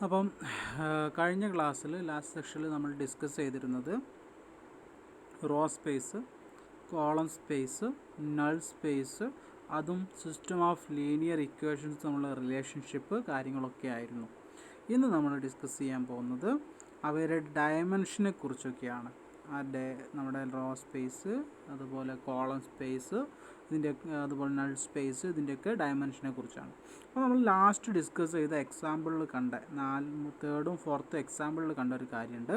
അപ്പം കഴിഞ്ഞ ക്ലാസ്സിൽ ലാസ്റ്റ് സെക്ഷനിൽ നമ്മൾ ഡിസ്കസ് ചെയ്തിരുന്നത് row space, column space, null space, അതും സിസ്റ്റം ഓഫ് ലീനിയർ ഇക്വേഷൻസ് തമ്മിലുള്ള റിലേഷൻഷിപ്പ് കാര്യങ്ങളൊക്കെ ആയിരുന്നു. ഇന്ന് നമ്മൾ ഡിസ്കസ് ചെയ്യാൻ പോകുന്നത് അവയുടെ ഡയമെൻഷനെ കുറിച്ചൊക്കെയാണ്. നമ്മുടെ റോ സ്പേസ്, അതുപോലെ കോളം സ്പേസ്, അതുപോലെ നൾ സ്പേസ്, ഇതിൻ്റെയൊക്കെ ഡയമെൻഷനെ കുറിച്ചാണ്. അപ്പോൾ നമ്മൾ ലാസ്റ്റ് ഡിസ്കസ് ചെയ്ത എക്സാമ്പിളിൽ കണ്ട തേർഡും ഫോർത്തും എക്സാമ്പിളിൽ കണ്ട ഒരു കാര്യമുണ്ട്.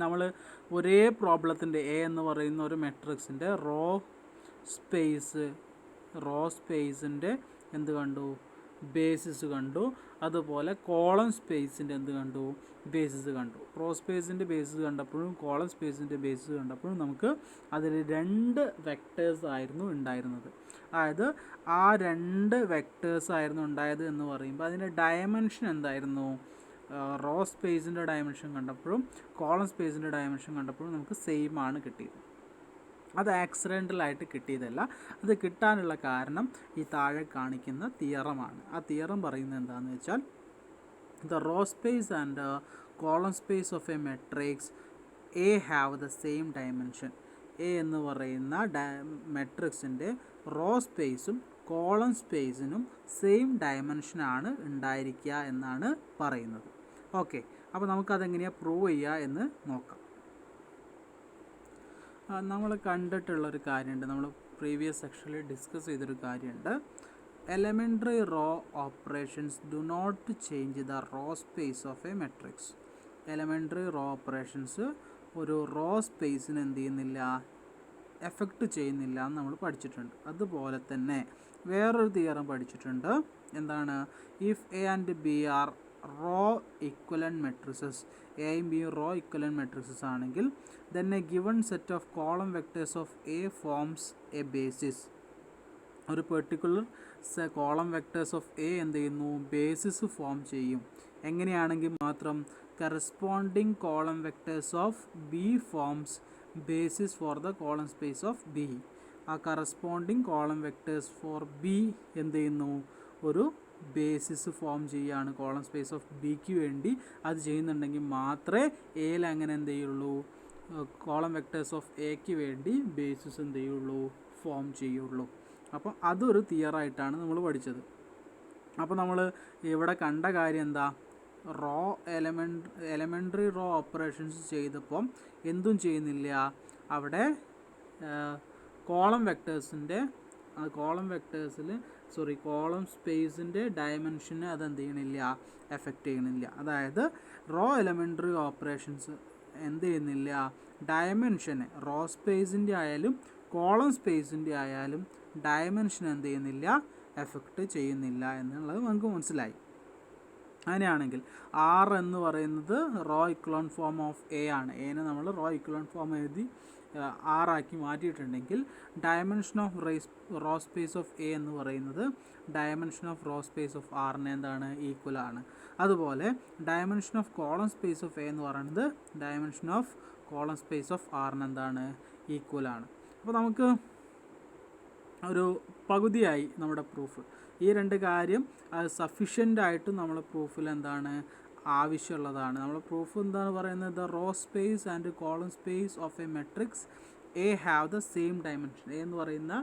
നമ്മൾ ഒരേ പ്രോബ്ലത്തിൻ്റെ എ എന്ന് പറയുന്ന ഒരു മെട്രിക്സിൻ്റെ റോ സ്പേസിൻ്റെ എന്ത് കണ്ടു? ബേസിസ് കണ്ടു. അതുപോലെ കോളം സ്പേസിൻ്റെ എന്ത് കണ്ടു? ബേസിസ് കണ്ടു. റോ സ്പേസിൻ്റെ ബേസിസ് കണ്ടപ്പോഴും കോളം സ്പേസിൻ്റെ ബേസിസ് കണ്ടപ്പോഴും നമുക്ക് അതിൽ 2 വെക്ടേഴ്സ് ആയിരുന്നു ഉണ്ടായിരുന്നത്. അതായത് ആ 2 വെക്ടേഴ്സ് ആയിരുന്നു ഉണ്ടായത് എന്ന് പറയുമ്പോൾ അതിൻ്റെ ഡയമെൻഷൻ എന്തായിരുന്നു? റോ സ്പേസിൻ്റെ ഡയമെൻഷൻ കണ്ടപ്പോഴും കോളം സ്പേസിൻ്റെ ഡയമെൻഷൻ കണ്ടപ്പോഴും നമുക്ക് സെയിം ആണ് കിട്ടിയത്. അത് ആക്സിഡൻ്റലായിട്ട് കിട്ടിയതല്ല. അത് കിട്ടാനുള്ള കാരണം ഈ താഴെ കാണിക്കുന്ന തിയറമാണ്. ആ തിയറം പറയുന്നത് എന്താണെന്ന് വെച്ചാൽ, the row space and column space of A matrix A have the same dimension. A എന്ന് പറയുന്ന മെട്രിക്സിൻ്റെ റോ സ്പേസും കോളം സ്പേസിനും സെയിം ഡയമെൻഷനാണ് ഉണ്ടായിരിക്കുക എന്നാണ് പറയുന്നത്. ഓക്കെ, അപ്പോൾ നമുക്കതെങ്ങനെയാണ് പ്രൂവ് ചെയ്യുക എന്ന് നോക്കാം. നമ്മൾ കണ്ടിട്ടുള്ളൊരു കാര്യമുണ്ട്, നമ്മൾ പ്രീവിയസ് സെക്ഷനിൽ ഡിസ്കസ് ചെയ്തൊരു കാര്യമുണ്ട്. Elementary row operations do not change the row space of A matrix. Elementary row operations ഒരു റോ സ്പേസിന് എന്ത് ചെയ്യുന്നില്ല? എഫക്റ്റ് ചെയ്യുന്നില്ല എന്ന് നമ്മൾ പഠിച്ചിട്ടുണ്ട്. അതുപോലെ തന്നെ വേറൊരു തിയറം പഠിച്ചിട്ടുണ്ട്. എന്താണ്? If A and B are row equivalent matrices, എയും ബിയും റോ ഇക്വലൻ്റ് മെട്രിസസ് ആണെങ്കിൽ then a given set of column vectors of A forms a basis. ഒരു particular column vectors of A എന്ത് ചെയ്യുന്നു? ബേസിസ് ഫോം ചെയ്യും. എങ്ങനെയാണെങ്കിൽ മാത്രം corresponding column vectors of B forms basis for the column space of B. ആ corresponding column vectors for B എന്ത് ചെയ്യുന്നു? ഒരു ബേസിസ് ഫോം ചെയ്യുകയാണ് കോളം സ്പേസ് ഓഫ് ബിക്ക് വേണ്ടി. അത് ചെയ്യുന്നുണ്ടെങ്കിൽ മാത്രമേ എയിൽ അങ്ങനെ എന്ത് ചെയ്യുള്ളൂ? കോളം വെക്ടേഴ്സ് ഓഫ് എക്ക് വേണ്ടി ബേസിസ് എന്ത് ചെയ്യുള്ളൂ? ഫോം ചെയ്യുള്ളൂ. അപ്പോൾ അതൊരു തിയറായിട്ടാണ് നമ്മൾ പഠിച്ചത്. അപ്പോൾ നമ്മൾ ഇവിടെ കണ്ട കാര്യം എന്താ? എലമെൻ്ററി റോ ഓപ്പറേഷൻസ് ചെയ്തപ്പം എന്തും ചെയ്യുന്നില്ല, അവിടെ കോളം സ്പേസിൻ്റെ ഡയമെൻഷന് അതെന്ത് ചെയ്യണില്ല? എഫക്റ്റ് ചെയ്യണില്ല. അതായത് റോ എലമെൻ്ററി ഓപ്പറേഷൻസ് എന്ത് ചെയ്യുന്നില്ല? ഡയമെൻഷന് റോ സ്പേസിൻ്റെ ആയാലും കോളം സ്പേസിൻ്റെ ആയാലും ഡയമെൻഷൻ എന്ത് ചെയ്യുന്നില്ല? എഫക്റ്റ് ചെയ്യുന്നില്ല എന്നുള്ളത് നമുക്ക് മനസ്സിലായി. അങ്ങനെയാണെങ്കിൽ ആർ എന്ന് പറയുന്നത് row echelon form of A ആണ്. എനെ നമ്മൾ റോ ഇക്വലൻ ഫോം എഴുതി ആറാക്കി മാറ്റിയിട്ടുണ്ടെങ്കിൽ dimension of row space of A എന്ന് പറയുന്നത് dimension of row space of ആറിന് എന്താണ്? ഈക്വൽ ആണ്. അതുപോലെ dimension of column space of A എന്ന് പറയുന്നത് dimension of column space of ആറിന് എന്താണ്? ഈക്വൽ ആണ്. അപ്പോൾ നമുക്ക് ഒരു പകുതിയായി നമ്മുടെ പ്രൂഫ്. ഈ 2 കാര്യം അത് സഫിഷ്യൻ്റ് ആയിട്ട് നമ്മളെ പ്രൂഫിൽ എന്താണ്? ആവശ്യമുള്ളതാണ്. നമ്മളെ പ്രൂഫ് എന്താണ് പറയുന്നത്? The row space and column space of A matrix A have the same dimension. A എന്ന് പറയുന്ന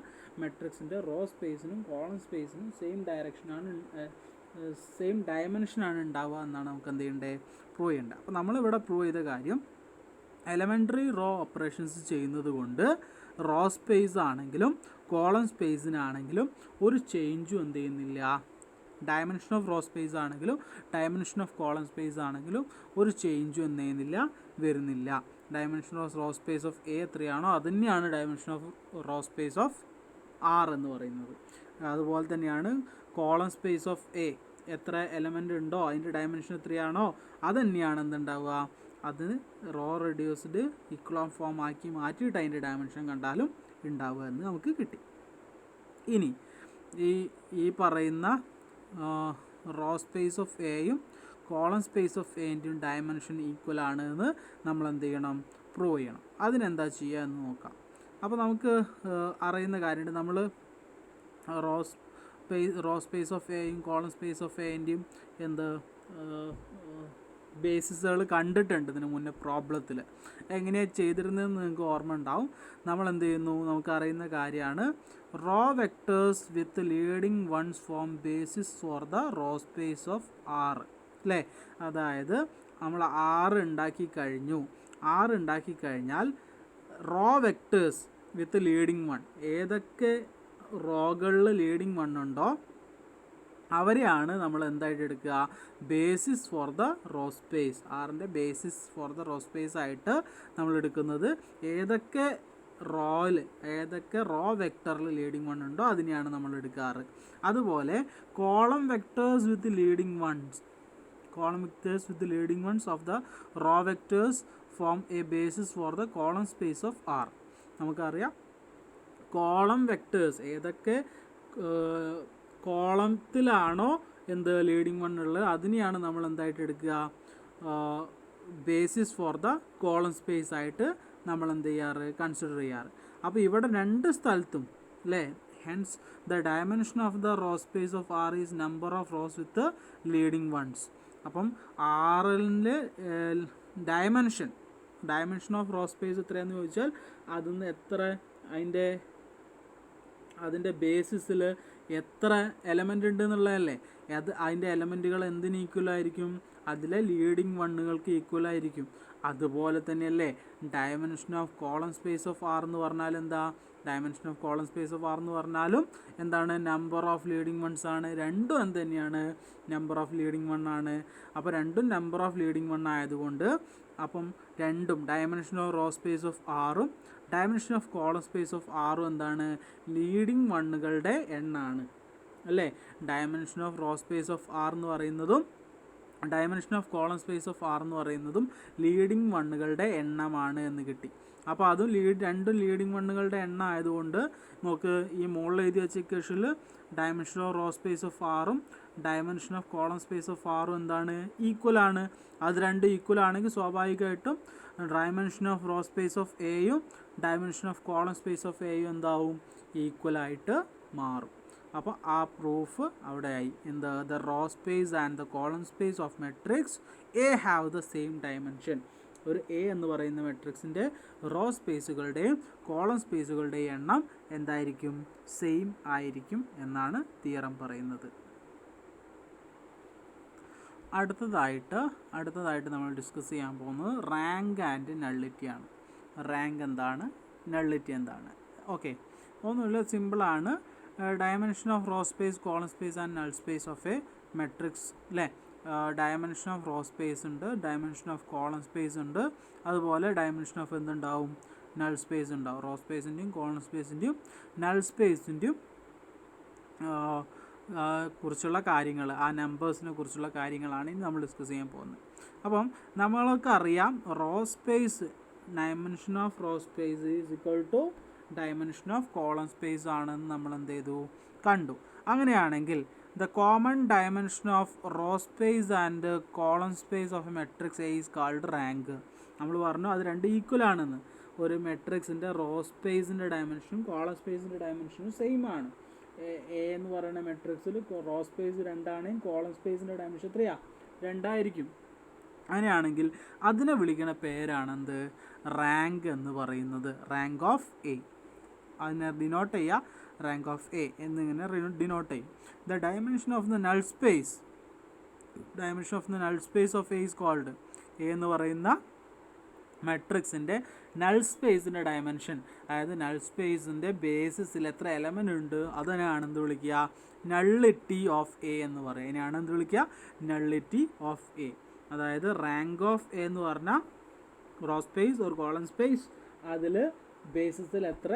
മെട്രിക്സിൻ്റെ റോ സ്പേസിനും കോളം സ്പേസിനും സെയിം ഡയമെൻഷനാണ് ഉണ്ടാവുക എന്നാണ് നമുക്ക് എന്ത് ചെയ്യേണ്ടത്? പ്രൂവ് ചെയ്യേണ്ടത്. അപ്പോൾ നമ്മളിവിടെ പ്രൂവ് ചെയ്ത കാര്യം എലമെൻ്ററി റോ ഓപ്പറേഷൻസ് ചെയ്യുന്നത് കൊണ്ട് റോ സ്പേസ് ആണെങ്കിലും കോളം സ്പേസിനാണെങ്കിലും ഒരു ചേഞ്ചും എന്ത് ചെയ്യുന്നില്ല? ഡയമെൻഷൻ ഓഫ് റോ സ്പേസ് ആണെങ്കിലും ഡയമെൻഷൻ ഓഫ് കോളം സ്പേസ് ആണെങ്കിലും ഒരു ചേഞ്ചും എന്ത് ചെയ്യുന്നില്ല? വരുന്നില്ല. Dimension of row space of A എത്രയാണോ അത് തന്നെയാണ് dimension of row space of R എന്ന് പറയുന്നത്. അതുപോലെ തന്നെയാണ് കോളം സ്പേസ് ഓഫ് എ എത്ര എലമെൻ്റ് ഉണ്ടോ അതിൻ്റെ ഡയമെൻഷൻ എത്രയാണോ അത് തന്നെയാണ് എന്തുണ്ടാവുക? അത് റോ റെഡ്യൂസ്ഡ് ഇക്വലൻ ഫോം ആക്കി മാറ്റിയിട്ട് അതിൻ്റെ ഡയമെൻഷൻ കണ്ടാലും ഉണ്ടാവുക എന്ന് നമുക്ക് കിട്ടി. ഇനി ഈ പറയുന്ന റോ സ്പേസ് ഓഫ് എയും കോളം സ്പേസ് ഓഫ് എൻ്റെയും ഡയമെൻഷൻ ഈക്വൽ ആണ് എന്ന് നമ്മൾ എന്ത് ചെയ്യണം? പ്രൂവ് ചെയ്യണം. അതിനെന്താ ചെയ്യുക എന്ന് നോക്കാം. അപ്പോൾ നമുക്ക് അറിയുന്ന കാര്യമുണ്ട്. നമ്മൾ റോ സ്പേസ് ഓഫ് എയും കോളം സ്പേസ് ഓഫ് എൻ്റെയും ബേസിസുകൾ കണ്ടിട്ടുണ്ട് ഇതിന് മുന്നേ പ്രോബ്ലത്തിൽ. എങ്ങനെയാണ് ചെയ്തിരുന്നതെന്ന് നിങ്ങൾക്ക് ഓർമ്മ ഉണ്ടാവും. നമ്മൾ എന്ത് ചെയ്യുന്നു, നമുക്കറിയുന്ന കാര്യമാണ്. Row vectors with leading ones form basis for the row space of R അല്ലേ. അതായത് നമ്മൾ ആറ് ഉണ്ടാക്കി കഴിഞ്ഞാൽ row vectors with leading one, ഏതൊക്കെ റോകളിൽ ലീഡിങ് വൺ ഉണ്ടോ അവരെയാണ് നമ്മൾ എന്തായിട്ട് എടുക്കുക, basis for the row space. ആറിൻ്റെ basis for the row space ആയിട്ട് നമ്മൾ എടുക്കുന്നത് ഏതൊക്കെ റോ വെക്ടറിൽ ലീഡിങ് വൺ ഉണ്ടോ അതിനെയാണ് നമ്മൾ എടുക്കാറ്. അതുപോലെ column vectors with leading ones of the row vectors form a basis for the column space of R. നമുക്കറിയാം കോളം വെക്ടേഴ്സ് ഏതൊക്കെ കോളത്തിലാണോ ലീഡിങ് വൺ ഉള്ളത് അതിനെയാണ് നമ്മൾ എന്തായിട്ട് എടുക്കുക, basis for the column space ആയിട്ട് നമ്മൾ എന്ത് ചെയ്യാറ്, കൺസിഡർ ചെയ്യാറ്. അപ്പോൾ ഇവിടെ രണ്ട് സ്ഥലത്തും അല്ലേ, hence the dimension of the row space of R is number of rows with leading ones. അപ്പം ആറിൻ്റെ ഡയമെൻഷൻ ഓഫ് റോ സ്പേസ് എത്രയാണെന്ന് ചോദിച്ചാൽ അതിന്ന് എത്ര അതിൻ്റെ ബേസിസിൽ എത്ര എലമെൻ്റ് ഉണ്ട് എന്നുള്ളതല്ലേ. അതിൻ്റെ എലമെൻറ്റുകൾ എന്തിന് ഈക്വൽ ആയിരിക്കും, അതിലെ ലീഡിങ് വണ്ണുകൾക്ക് ഈക്വൽ ആയിരിക്കും. അതുപോലെ തന്നെയല്ലേ dimension of column space of R എന്ന് പറഞ്ഞാൽ എന്താ, dimension of column space of R എന്ന് പറഞ്ഞാലും എന്താണ്, നമ്പർ ഓഫ് ലീഡിങ് വൺസ് ആണ്. രണ്ടും എന്ത് തന്നെയാണ്, നമ്പർ ഓഫ് ലീഡിങ് വൺ ആണ്. അപ്പോൾ രണ്ടും നമ്പർ ഓഫ് ലീഡിങ് വൺ ആയതുകൊണ്ട് അപ്പം രണ്ടും dimension of row space of ആറും dimension of column space of ആറും എന്താണ്, ലീഡിങ് വണ്ണുകളുടെ എണ്ണമാണ് അല്ലേ. Dimension of row space of R എന്ന് പറയുന്നതും dimension of column space of R എന്ന് പറയുന്നതും ലീഡിങ് വണ്ണുകളുടെ എണ്ണമാണ് എന്ന് കിട്ടി. അപ്പോൾ അതും രണ്ടും ലീഡിങ് വണ്ണുകളുടെ എണ്ണം ആയതുകൊണ്ട് നമുക്ക് ഈ മുകളിൽ എഴുതി വെച്ച ഇക്വേഷനിൽ dimension of row space of ആറും dimension of column space of ആറും എന്താണ്, ഈക്വൽ ആണ്. അത് രണ്ട് ഈക്വൽ ആണെങ്കിൽ സ്വാഭാവികമായിട്ടും dimension of row space of എയും dimension of column space of എയും എന്താവും, ഈക്വൽ ആയിട്ട് മാറും. അപ്പോൾ ആ പ്രൂഫ് അവിടെ ആയി. എന്താ, the row space and the column space of matrix A have the same dimension. ഒരു എ എന്ന് പറയുന്ന മെട്രിക്സിൻ്റെ റോ സ്പേസുകളുടെയും കോളം സ്പേസുകളുടെയും എണ്ണം എന്തായിരിക്കും, സെയിം ആയിരിക്കും എന്നാണ് തിയറം പറയുന്നത്. അടുത്തതായിട്ട് നമ്മൾ ഡിസ്കസ് ചെയ്യാൻ പോകുന്നത് റാങ്ക് ആൻഡ് നള്ളിറ്റി ആണ്. റാങ്ക് എന്താണ്, നള്ളിറ്റി എന്താണ്? ഓക്കെ, ഒന്നുമില്ല, സിമ്പിളാണ്. Dimension of row space, column space and null space of A matrix അല്ലേ. ഡയമെൻഷൻ ഓഫ് റോ സ്പേസ് ഉണ്ട്, ഡയമെൻഷൻ ഓഫ് കോളം സ്പേസ് ഉണ്ട്, അതുപോലെ ഡയമെൻഷൻ ഓഫ് എന്തുണ്ടാവും, നൾ സ്പേസ് ഉണ്ടാവും. റോ സ്പേസിൻ്റെയും കോളം സ്പേസിൻ്റെയും നൾ സ്പേസിൻ്റെയും കുറിച്ചുള്ള കാര്യങ്ങൾ, ആ നമ്പേഴ്സിനെ കുറിച്ചുള്ള കാര്യങ്ങളാണ് ഇനി നമ്മൾ ഡിസ്കസ് ചെയ്യാൻ പോകുന്നത്. അപ്പം നമ്മൾക്ക് അറിയാം row space, dimension of row space is equal to dimension of column space ആണെന്ന് നമ്മൾ എന്ത് ചെയ്തു, കണ്ടു. അങ്ങനെയാണെങ്കിൽ the common dimension of row space and column space of A matrix A is called rank. നമ്മൾ പറഞ്ഞു അത് രണ്ട് ഈക്വൽ ആണെന്ന്. ഒരു മെട്രിക്സിൻ്റെ റോ സ്പേസിൻ്റെ ഡയമെൻഷനും കോളം സ്പേസിൻ്റെ ഡയമെൻഷനും സെയിം ആണ്. എ എന്ന് പറയുന്ന മെട്രിക്സിൽ റോ സ്പേസ് 2 ആണെങ്കിൽ കോളം സ്പേസിൻ്റെ ഡയമെൻഷൻ എത്രയാ, 2 ആയിരിക്കും. അങ്ങനെയാണെങ്കിൽ അതിനെ വിളിക്കുന്ന പേരാണ് എന്ത്, റാങ്ക് എന്ന് പറയുന്നത്. റാങ്ക് ഓഫ് എ, അതിനെ ഡിനോട്ട് ചെയ്യുക റാങ്ക് ഓഫ് എ എന്നിങ്ങനെ ഡിനോട്ട് ചെയ്യും. The dimension of the null space, dimension of the null space of A is called, A എന്ന് പറയുന്ന മെട്രിക്സിൻ്റെ നൾ സ്പേസിൻ്റെ ഡയമെൻഷൻ, അതായത് നൾ സ്പേസിൻ്റെ ബേസിസിൽ എത്ര എലമെൻ്റ് ഉണ്ട് അതിനാണ് എന്ത് വിളിക്കുക, നള്ളിറ്റി ഓഫ് എ എന്ന് പറയുക. ഇതിനാണ് എന്ത് വിളിക്കുക, നള്ളിറ്റി ഓഫ് എ. അതായത് റാങ്ക് ഓഫ് എ എന്ന് പറഞ്ഞാൽ റോ സ്പേസ് ഒരു കോളം സ്പേസ്, അതിൽ ബേസിസിൽ എത്ര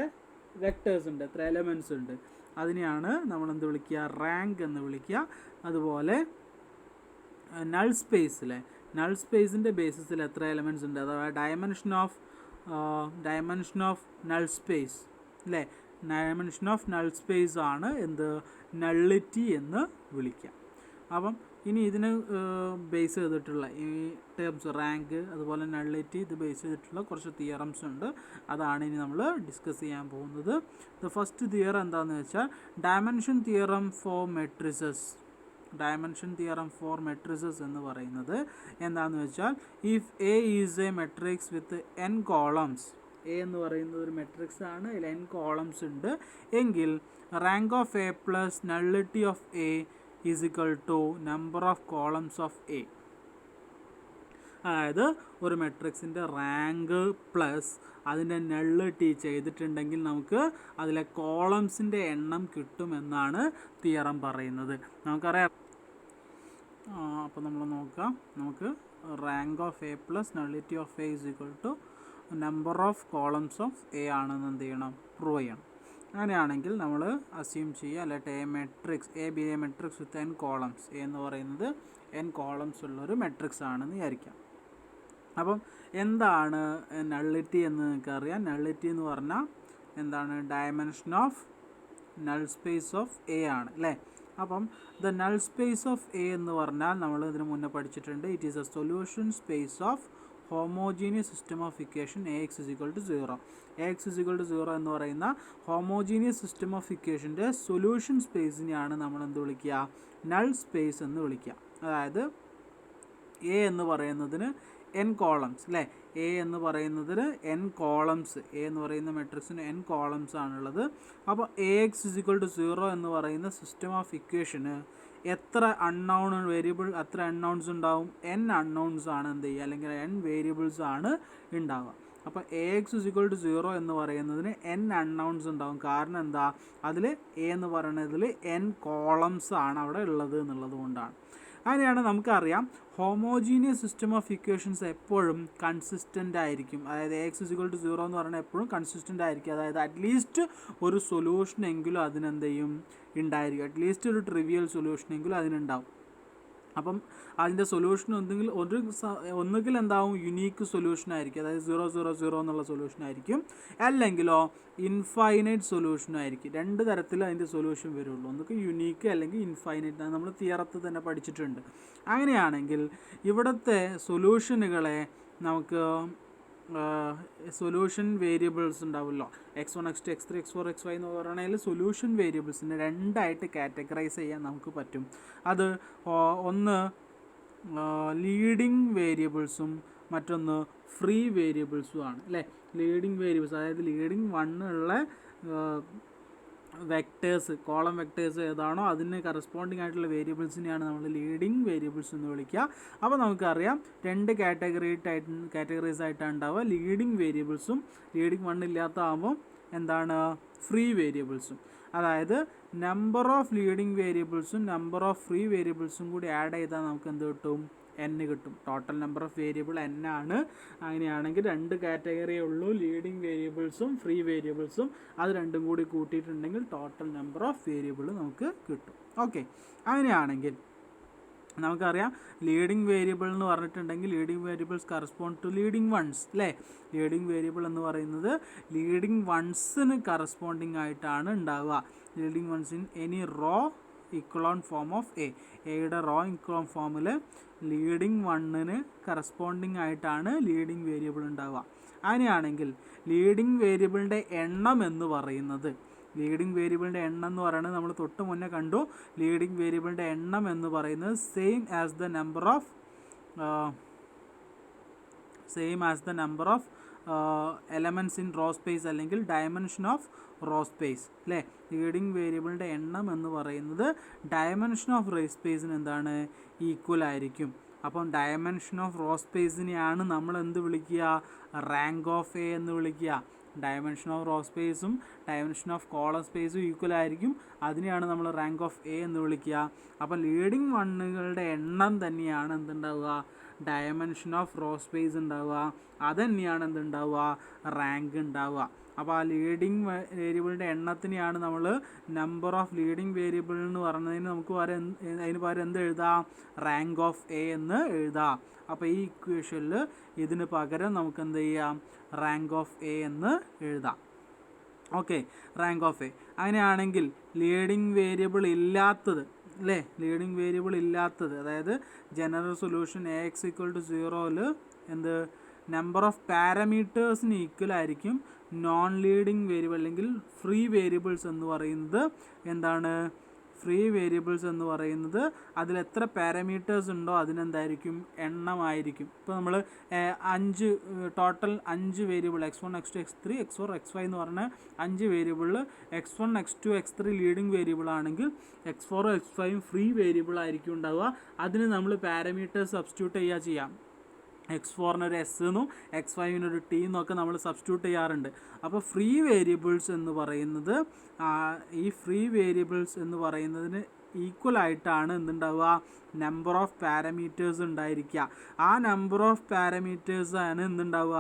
വെക്ടേഴ്സ് ഉണ്ട്, എത്ര എലമെൻറ്റ്സ് ഉണ്ട്, അതിനെയാണ് നമ്മൾ എന്ത് വിളിക്കുക, റാങ്ക് എന്ന് വിളിക്കുക. അതുപോലെ നൾ സ്പേസിലെ, നൾ സ്പേസിൻ്റെ ബേസിസിൽ എത്ര എലമെൻറ്റ്സ് ഉണ്ട്, അഥവാ ഡയമെൻഷൻ ഓഫ് നൾ സ്പേസ് അല്ലേ, ഡയമെൻഷൻ ഓഫ് നൾ സ്പേസ് ആണ് എന്ത്, നള്ളിറ്റി എന്ന് വിളിക്കുക. അപ്പം ഇനി ഇതിന് ബേസ് ചെയ്തിട്ടുള്ള ഈ ടേംസ് റാങ്ക് അതുപോലെ നള്ളിറ്റി, ഇത് ബേസ് ചെയ്തിട്ടുള്ള കുറച്ച് തിയറംസ് ഉണ്ട്. അതാണ് ഇനി നമ്മൾ ഡിസ്കസ് ചെയ്യാൻ പോകുന്നത്. ദ ഫസ്റ്റ് തിയറം എന്താണെന്ന് വെച്ചാൽ dimension theorem four matrices. Dimension theorem four matrices എന്ന് പറയുന്നത് എന്താണെന്ന് വെച്ചാൽ, if A is a matrix with n columns, A എന്ന് പറയുന്നത് ഒരു മെട്രിക്സ് ആണ്, അതിൽ n കോളംസ് ഉണ്ട് എങ്കിൽ rank of A plus nullity of A is equal to number of columns of A. അതായത് ഒരു മെട്രിക്സിൻ്റെ റാങ്ക് പ്ലസ് അതിൻ്റെ നള്ളിറ്റി ചെയ്തിട്ടുണ്ടെങ്കിൽ നമുക്ക് അതിലെ കോളംസിൻ്റെ എണ്ണം കിട്ടുമെന്നാണ് തിയറം പറയുന്നത്. നമുക്കറിയാം. അപ്പോൾ നമ്മൾ നോക്കാം, നമുക്ക് rank of A plus nullity of A is equal to number of columns of A ആണെന്ന് എന്ത് ചെയ്യണം, പ്രൂവ് ചെയ്യണം. അങ്ങനെയാണെങ്കിൽ നമ്മൾ അസ്യൂം ചെയ്യുക, അല്ലാട്ട് a matrix A be a matrix with n columns, A എന്ന് പറയുന്നത് n കോളംസ് ഉള്ളൊരു മെട്രിക്സ് ആണെന്ന് വിചാരിക്കാം. അപ്പം എന്താണ് നള്ളിറ്റി എന്ന് നിങ്ങൾക്കറിയാം. നള്ളിറ്റി എന്ന് പറഞ്ഞാൽ എന്താണ്, dimension of null space of A ആണ് അല്ലേ. അപ്പം the null space of A എന്ന് പറഞ്ഞാൽ നമ്മൾ ഇതിന് മുന്നേ പഠിച്ചിട്ടുണ്ട്, it is A solution space of homogeneous system of equation Ax is equal to 0. Ax is equal to 0 എന്ന് പറയുന്ന ഹോമോജീനിയസ് സിസ്റ്റം ഓഫ് ഇക്വേഷൻ്റെ സൊല്യൂഷൻ സ്പേസിനെയാണ് നമ്മൾ എന്ത് വിളിക്കുക, നൾ സ്പേസ് എന്ന് വിളിക്കുക. അതായത് എ എന്ന് പറയുന്നതിന് n കോളംസ് അല്ലേ, എ എന്ന് പറയുന്നതിന് n കോളംസ്, എ എന്ന് പറയുന്ന മെട്രിക്സിന് n കോളംസ് ആണുള്ളത്. അപ്പോൾ Ax is equal to 0 എന്ന് പറയുന്ന സിസ്റ്റം ഓഫ് ഇക്വേഷന് എത്ര അൺനൗൺ വേരിയബിൾ, എത്ര അൺനൗൺസ് ഉണ്ടാവും, n അൺനൗൺസ് ആണ് എന്ത് ചെയ്യുക, അല്ലെങ്കിൽ n വേരിയബിൾസ് ആണ് ഉണ്ടാവുക. അപ്പോൾ Ax is equal to 0 എന്ന് പറയുന്നതിന് n അൺനൗൺസ് ഉണ്ടാവും. കാരണം എന്താ, അതിൽ എ എന്ന് പറയുന്നതിൽ n കോളംസ് ആണ് അവിടെ ഉള്ളത് എന്നുള്ളത് കൊണ്ടാണ്. അങ്ങനെയാണ് നമുക്കറിയാം ഹോമോജീനിയസ് സിസ്റ്റം ഓഫ് ഇക്വേഷൻസ് എപ്പോഴും കൺസിസ്റ്റൻ്റ് ആയിരിക്കും. അതായത് Ax is equal to 0 എന്ന് പറയുന്നത് എപ്പോഴും കൺസിസ്റ്റൻ്റ് ആയിരിക്കും. അതായത് അറ്റ്ലീസ്റ്റ് ഒരു സൊല്യൂഷനെങ്കിലും അതിനെന്ത് ചെയ്യും, ഉണ്ടായിരിക്കും. അറ്റ്ലീസ്റ്റ് ഒരു ട്രിവിയൽ സൊല്യൂഷനെങ്കിലും അതിനുണ്ടാവും. അപ്പം അതിൻ്റെ സൊല്യൂഷൻ ഒന്നുകിൽ എന്താവും, യുണീക്ക് സൊല്യൂഷൻ ആയിരിക്കും, അതായത് 0 0 0 എന്നുള്ള സൊല്യൂഷൻ ആയിരിക്കും, അല്ലെങ്കിലോ ഇൻഫൈനൈറ്റ് സൊല്യൂഷൻ ആയിരിക്കും. രണ്ട് തരത്തിൽ അതിൻ്റെ സൊല്യൂഷൻ വരുള്ളൂ, ഒന്നുകിൽ യുണീക്ക് അല്ലെങ്കിൽ ഇൻഫൈനൈറ്റ്. നമ്മൾ തിയറത്തിൽ തന്നെ പഠിച്ചിട്ടുണ്ട്. അങ്ങനെയാണെങ്കിൽ ഇവിടുത്തെ സൊല്യൂഷനുകളെ നമുക്ക് സൊല്യൂഷൻ വേരിയബിൾസ് ഉണ്ടാവുമല്ലോ, x1 x2 x3 x4 x5 എന്ന് പറയുന്നതിൽ സൊല്യൂഷൻ വേരിയബിൾസിനെ രണ്ടായിട്ട് കാറ്റഗറൈസ് ചെയ്യാൻ നമുക്ക് പറ്റും. അത് ഒന്ന് ലീഡിങ് വേരിയബിൾസും മറ്റൊന്ന് ഫ്രീ വേരിയബിൾസും ആണ് അല്ലേ. ലീഡിങ് വേരിയബിൾസ്, അതായത് ലീഡിങ് വണ്ണുള്ള വെക്ടേഴ്സ്, കോളം വെക്ടേഴ്സ് ഏതാണോ അതിന് കറസ്പോണ്ടിങ് ആയിട്ടുള്ള വേരിയബിൾസിനെയാണ് നമ്മൾ ലീഡിങ് വേരിയബിൾസ് എന്ന് വിളിക്കുക. അപ്പോൾ നമുക്കറിയാം രണ്ട് കാറ്റഗറീസ് ആയിട്ടാണ് ഉണ്ടാവുക, ലീഡിങ് വേരിയബിൾസും ലീഡിങ് വണ്ണില്ലാത്തതാകുമ്പോൾ എന്താണ്, ഫ്രീ വേരിയബിൾസും. അതായത് നമ്പർ ഓഫ് ലീഡിങ് വേരിയബിൾസും നമ്പർ ഓഫ് ഫ്രീ വേരിയബിൾസും കൂടി ആഡ് ചെയ്താൽ നമുക്ക് എന്ത് കിട്ടും, n കിട്ടും. Total number of variable n ആണ്. അങ്ങനെയാണെങ്കിൽ രണ്ട് കാറ്റഗറിയേ ഉള്ളൂ, ലീഡിങ് വേരിയബിൾസും ഫ്രീ വേരിയബിൾസും. അത് രണ്ടും കൂടി കൂട്ടിയിട്ടുണ്ടെങ്കിൽ ടോട്ടൽ നമ്പർ ഓഫ് വേരിയബിൾ നമുക്ക് കിട്ടും. ഓക്കെ, അങ്ങനെയാണെങ്കിൽ നമുക്കറിയാം ലീഡിങ് വേരിയബിൾ എന്ന് പറഞ്ഞിട്ടുണ്ടെങ്കിൽ leading variables correspond to leading ones അല്ലേ. ലീഡിങ് വേരിയബിൾ എന്ന് പറയുന്നത് ലീഡിങ് വൺസിന് കറസ്പോണ്ടിങ് ആയിട്ടാണ് ഉണ്ടാവുക. Leading ones in any row echelon form of A, എയുടെ റോ ഇക്വലോൺ ഫോമിൽ ലീഡിങ് വണ്ണിന് കറസ്പോണ്ടിങ് ആയിട്ടാണ് ലീഡിങ് വേരിയബിൾ ഉണ്ടാവുക. അങ്ങനെയാണെങ്കിൽ ലീഡിങ് വേരിയബിളിൻ്റെ എണ്ണം എന്ന് പറയുന്നത്, ലീഡിങ് വേരിയബിളിൻ്റെ എണ്ണം എന്ന് പറയുന്നത് നമ്മൾ തൊട്ട് മുന്നേ കണ്ടു, ലീഡിങ് വേരിയബിളിൻ്റെ എണ്ണം എന്ന് പറയുന്നത് same as the number of elements in row space അല്ലെങ്കിൽ ഡയമെൻഷൻ ഓഫ് റോ സ്പേസ് അല്ലേ. ലീഡിങ് വേരിയബിളിൻ്റെ എണ്ണം എന്ന് പറയുന്നത് ഡയമെൻഷൻ ഓഫ് റോ സ്പേസിന് എന്താണ്, ഈക്വൽ ആയിരിക്കും. അപ്പം ഡയമെൻഷൻ ഓഫ് റോ സ്പേസിനെയാണ് നമ്മൾ എന്ത് വിളിക്കുക, റാങ്ക് ഓഫ് എ എന്ന് വിളിക്കുക. ഡയമെൻഷൻ ഓഫ് റോ സ്പേസും ഡയമെൻഷൻ ഓഫ് കോളം സ്പേസും ഈക്വൽ ആയിരിക്കും, അതിനെയാണ് നമ്മൾ റാങ്ക് ഓഫ് എ എന്ന് വിളിക്കുക. അപ്പം ലീഡിങ് വണ്ണുകളുടെ എണ്ണം തന്നെയാണ് എന്തുണ്ടാവുക, ഡയമെൻഷൻ ഓഫ് റോ സ്പേസ് ഉണ്ടാവുക, അതുതന്നെയാണ് എന്തുണ്ടാവുക, റാങ്ക് ഉണ്ടാവുക. അപ്പോൾ ആ ലീഡിങ് വേരിയബിളിൻ്റെ എണ്ണത്തിനെയാണ് നമ്മൾ നമ്പർ ഓഫ് ലീഡിങ് വേരിയബിൾ എന്ന് പറഞ്ഞതിന് നമുക്ക് അതിന് പകരം എന്ത് എഴുതാം, റാങ്ക് ഓഫ് എ എന്ന് എഴുതാം. അപ്പോൾ ഈ ഇക്വേഷനിൽ ഇതിന് പകരം നമുക്ക് എന്ത് ചെയ്യാം, റാങ്ക് ഓഫ് എ എന്ന് എഴുതാം. Okay, rank of A. അങ്ങനെയാണെങ്കിൽ ലീഡിങ് വേരിയബിൾ ഇല്ലാത്തത് അല്ലേ, ലീഡിങ് വേരിയബിൾ ഇല്ലാത്തത്, അതായത് ജനറൽ സൊല്യൂഷൻ Ax = 0ൽ എന്ത്, നമ്പർ ഓഫ് പാരാമീറ്റേഴ്സിന് ഈക്വൽ ആയിരിക്കും നോൺ ലീഡിങ് വേരിയബിൾ അല്ലെങ്കിൽ ഫ്രീ വേരിയബിൾസ് എന്ന് പറയുന്നത് എന്താണ്, ഫ്രീ വേരിയബിൾസ് എന്ന് പറയുന്നത് അതിൽ എത്ര പാരാമീറ്റേഴ്സ് ഉണ്ടോ അതിനെന്തായിരിക്കും എണ്ണമായിരിക്കും. ഇപ്പോൾ നമ്മൾ total 5 variable x1 x2 x3 x4 x5 എന്ന് പറഞ്ഞ 5 വേരിയബിളിൽ x1 x2 x3 leading variable ആണെങ്കിൽ x4 x5 ഫ്രീ വേരിയബിൾ ആയിരിക്കും ഉണ്ടാവുക. അതിന് നമ്മൾ പാരാമീറ്റേഴ്സ് സബ്സ്റ്റിറ്റ്യൂട്ട് ചെയ്യാം. x4 ഒരു എസ് എന്നും x5 ഒരു ടി എന്നൊക്കെ നമ്മൾ സബ്സ്റ്റിറ്റ്യൂട്ട് ചെയ്യാറുണ്ട്. അപ്പോൾ ഫ്രീ വേരിയബിൾസ് എന്ന് പറയുന്നത് ഈ ഫ്രീ വേരിയബിൾസ് എന്ന് പറയുന്നതിന് ഈക്വൽ ആയിട്ടാണ് എന്തുണ്ടാവുക, നമ്പർ ഓഫ് പാരാമീറ്റേഴ്സ് ഉണ്ടായിരിക്കുക. ആ നമ്പർ ഓഫ് പാരാമീറ്റേഴ്സ് ആണ് എന്തുണ്ടാവുക,